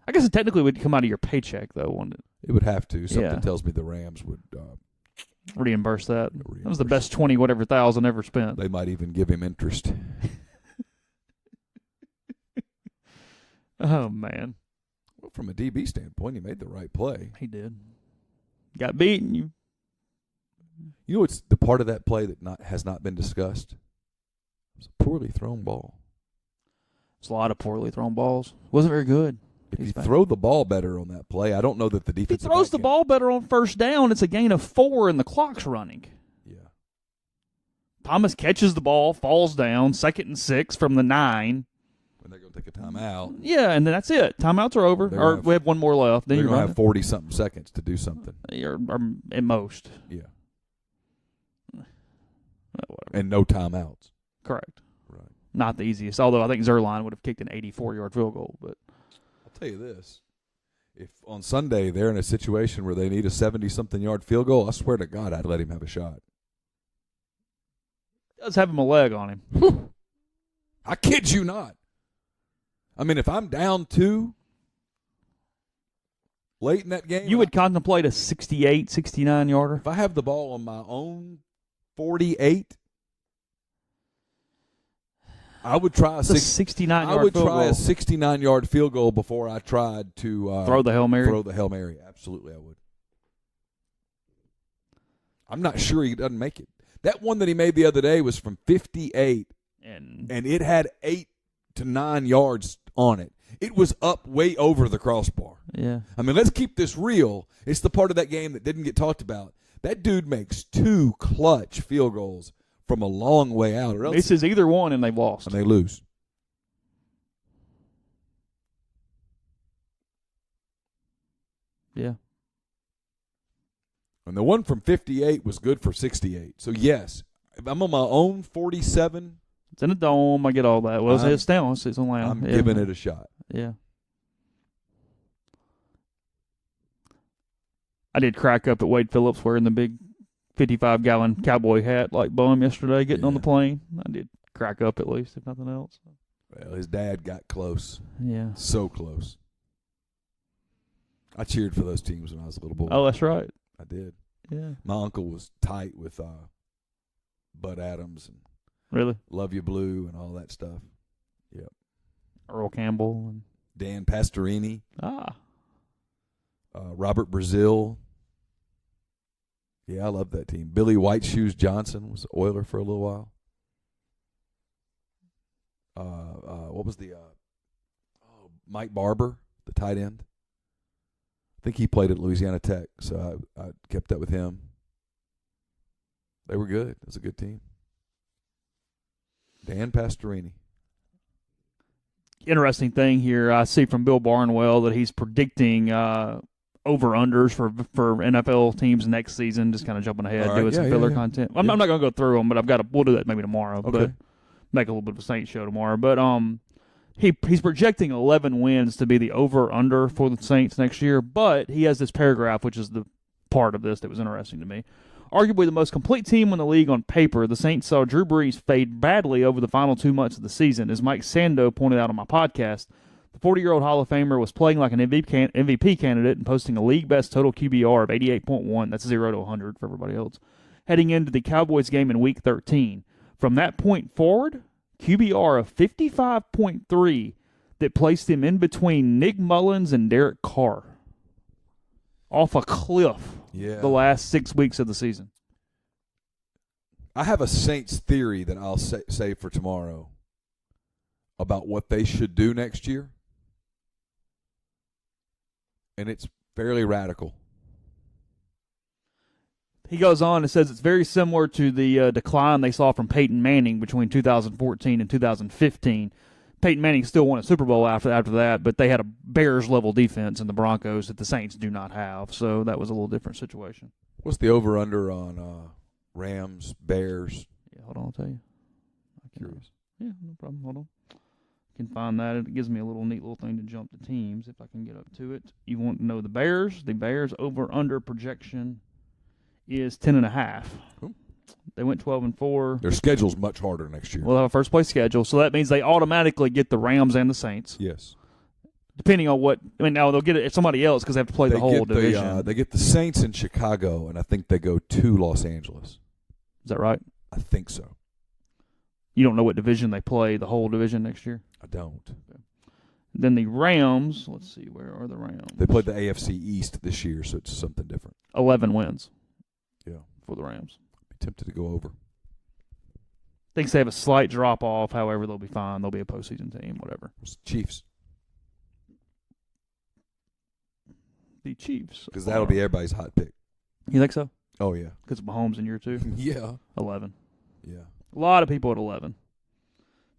I guess it technically would come out of your paycheck, though, wouldn't it? It would have to. Something tells me the Rams would reimburse that. That was the best 20-whatever thousand ever spent. They might even give him interest. Oh, man. Well, from a DB standpoint, he made the right play. He did. Got beaten. You know what's the part of that play that has not been discussed? It was a poorly thrown ball. There's a lot of poorly thrown balls. Wasn't very good. If you throw the ball better on that play, I don't know that the defense. If he throws the ball better on first down, it's a gain of 4 and the clock's running. Yeah. Thomas catches the ball, falls down, 2nd and 6 from the 9. When they're going to take a timeout. Yeah, and then that's it. Timeouts are over. We have one more left. Then they're going to have 40-something seconds to do something. Or at most. Yeah. Whatever. And no timeouts. Correct. Right. Not the easiest. Although I think Zerline would have kicked an 84-yard field goal. But I'll tell you this. If on Sunday they're in a situation where they need a 70-something yard field goal, I swear to God I'd let him have a shot. He does have him a leg on him. Whew. I kid you not. I mean, if I'm down 2 late in that game. You would contemplate a 68, 69-yarder? If I have the ball on my own 48, I would try a 69-yard I would field try goal. a 69-yard field goal before I tried to throw the Hail Mary? Throw the Hail Mary. Absolutely, I would. I'm not sure he doesn't make it. That one that he made the other day was from 58, and it had 8 to 9 yards on it. It was up way over the crossbar. Yeah. I mean, let's keep this real. It's the part of that game that didn't get talked about. That dude makes 2 clutch field goals from a long way out. Or else this is either one, and they've lost. And they lose. Yeah. And the one from 58 was good for 68. So, yes, if I'm on my own 47. It's in a dome. I get all that. Well, it's down. It's on land. I'm giving it a shot. Yeah. I did crack up at Wade Phillips wearing the big 55-gallon cowboy hat like Bum yesterday getting on the plane. I did crack up at least, if nothing else. Well, his dad got close. Yeah. So close. I cheered for those teams when I was a little boy. Oh, that's right. I did. Yeah. My uncle was tight with Bud Adams and really Love You Blue and all that stuff. Yep. Earl Campbell and Dan Pastorini. Robert Brazil. Yeah, I love that team. Billy White Shoes Johnson was an Oiler for a little while. What was the Mike Barber, the tight end? I think he played at Louisiana Tech, so I kept up with him. They were good. It was a good team. Dan Pastorini. Interesting thing here, I see from Bill Barnwell that he's predicting over-unders for NFL teams next season, just kind of jumping ahead, doing some filler content. I'm not going to go through them, but we'll do that maybe tomorrow. Okay. But make a little bit of a Saints show tomorrow. But he's projecting 11 wins to be the over-under for the Saints next year, but he has this paragraph, which is the part of this that was interesting to me. Arguably the most complete team in the league on paper, the Saints saw Drew Brees fade badly over the final 2 months of the season. As Mike Sando pointed out on my podcast, the 40-year-old Hall of Famer was playing like an MVP candidate and posting a league-best total QBR of 88.1. That's 0 to 100 for everybody else. Heading into the Cowboys game in Week 13. From that point forward, QBR of 55.3 that placed him in between Nick Mullins and Derek Carr. off a cliff Yeah. the last 6 weeks of the season. I have a Saints theory that I'll say for tomorrow about what they should do next year, and it's fairly radical. He goes on and says it's very similar to the decline they saw from Peyton Manning between 2014 and 2015. Peyton Manning still won a Super Bowl after that, but they had a Bears-level defense in the Broncos that the Saints do not have, so that was a little different situation. What's the over-under on Rams, Bears? Yeah, hold on, I'll tell you. Curious. Yeah, no problem. Hold on. I can find that. It gives me a neat little thing to jump to teams if I can get up to it. You want to know the Bears? The Bears over-under projection is 10.5. Ooh. They went 12-4. Their schedule's much harder next year. We'll have a first-place schedule, so that means they automatically get the Rams and the Saints. Yes. Depending on what – I mean, now they'll get it at somebody else because they have to play the whole division. They get the Saints in Chicago, and I think they go to Los Angeles. Is that right? I think so. You don't know what division they play, the whole division next year? I don't. Okay. Then the Rams – let's see, where are the Rams? They played the AFC East this year, so it's something different. 11 wins. Yeah. For the Rams. Be tempted to go over. Thinks they have a slight drop-off. However, they'll be fine. They'll be a postseason team, whatever. Chiefs. The Chiefs. Because that'll be everybody's hot pick. You think so? Oh, yeah. Because of Mahomes in year 2? Yeah. 11. Yeah. A lot of people at 11.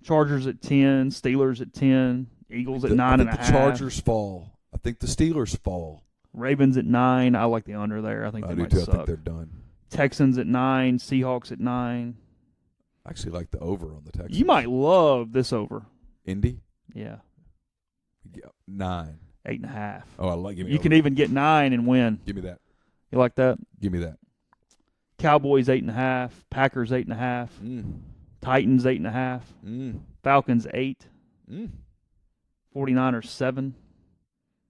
Chargers at 10. Steelers at 10. Eagles at 9.5. I think the Chargers fall. I think the Steelers fall. Ravens at 9. I like the under there. I think they might do too. suck. I think they're done. Texans at 9. Seahawks at 9. I actually like the over on the Texans. You might love this over. Indy? Yeah. 9. 8.5. Oh, I like. Give me. You can even get 9 and win. Give me that. You like that? Give me that. Cowboys 8.5. Packers 8.5. Titans 8.5. Falcons 8. 49ers 7.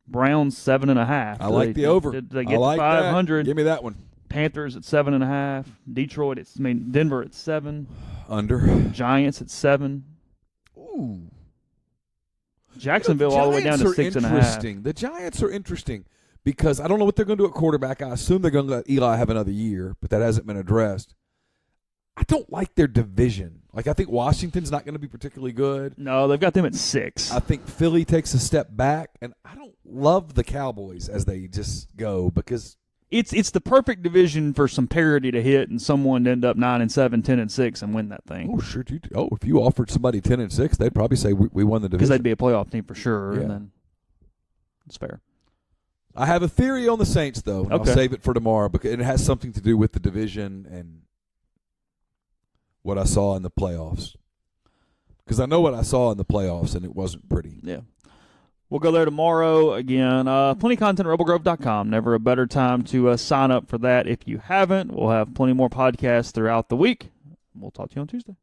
Browns 7.5. I like the over. Did they get I like to 500? That. Give me that one. Panthers at 7.5. Detroit Denver at 7. Under. Giants at 7. Ooh. Jacksonville all the way down to 6.5. The Giants are interesting because I don't know what they're going to do at quarterback. I assume they're going to let Eli have another year, but that hasn't been addressed. I don't like their division. Like, I think Washington's not going to be particularly good. No, they've got them at 6. I think Philly takes a step back, and I don't love the Cowboys as they just go because it's the perfect division for some parity to hit and someone to end up 9-7, 10-6, and win that thing. Oh, sure. If you offered somebody 10-6, they'd probably say we won the division Because they'd be a playoff team for sure, Yeah. and then it's fair. I have a theory on the Saints, though, and Okay. I'll save it for tomorrow because it has something to do with the division and what I saw in the playoffs. Because I know what I saw in the playoffs, and it wasn't pretty. Yeah. We'll go there tomorrow again. Plenty of content at rebelgrove.com. Never a better time to sign up for that if you haven't. We'll have plenty more podcasts throughout the week. We'll talk to you on Tuesday.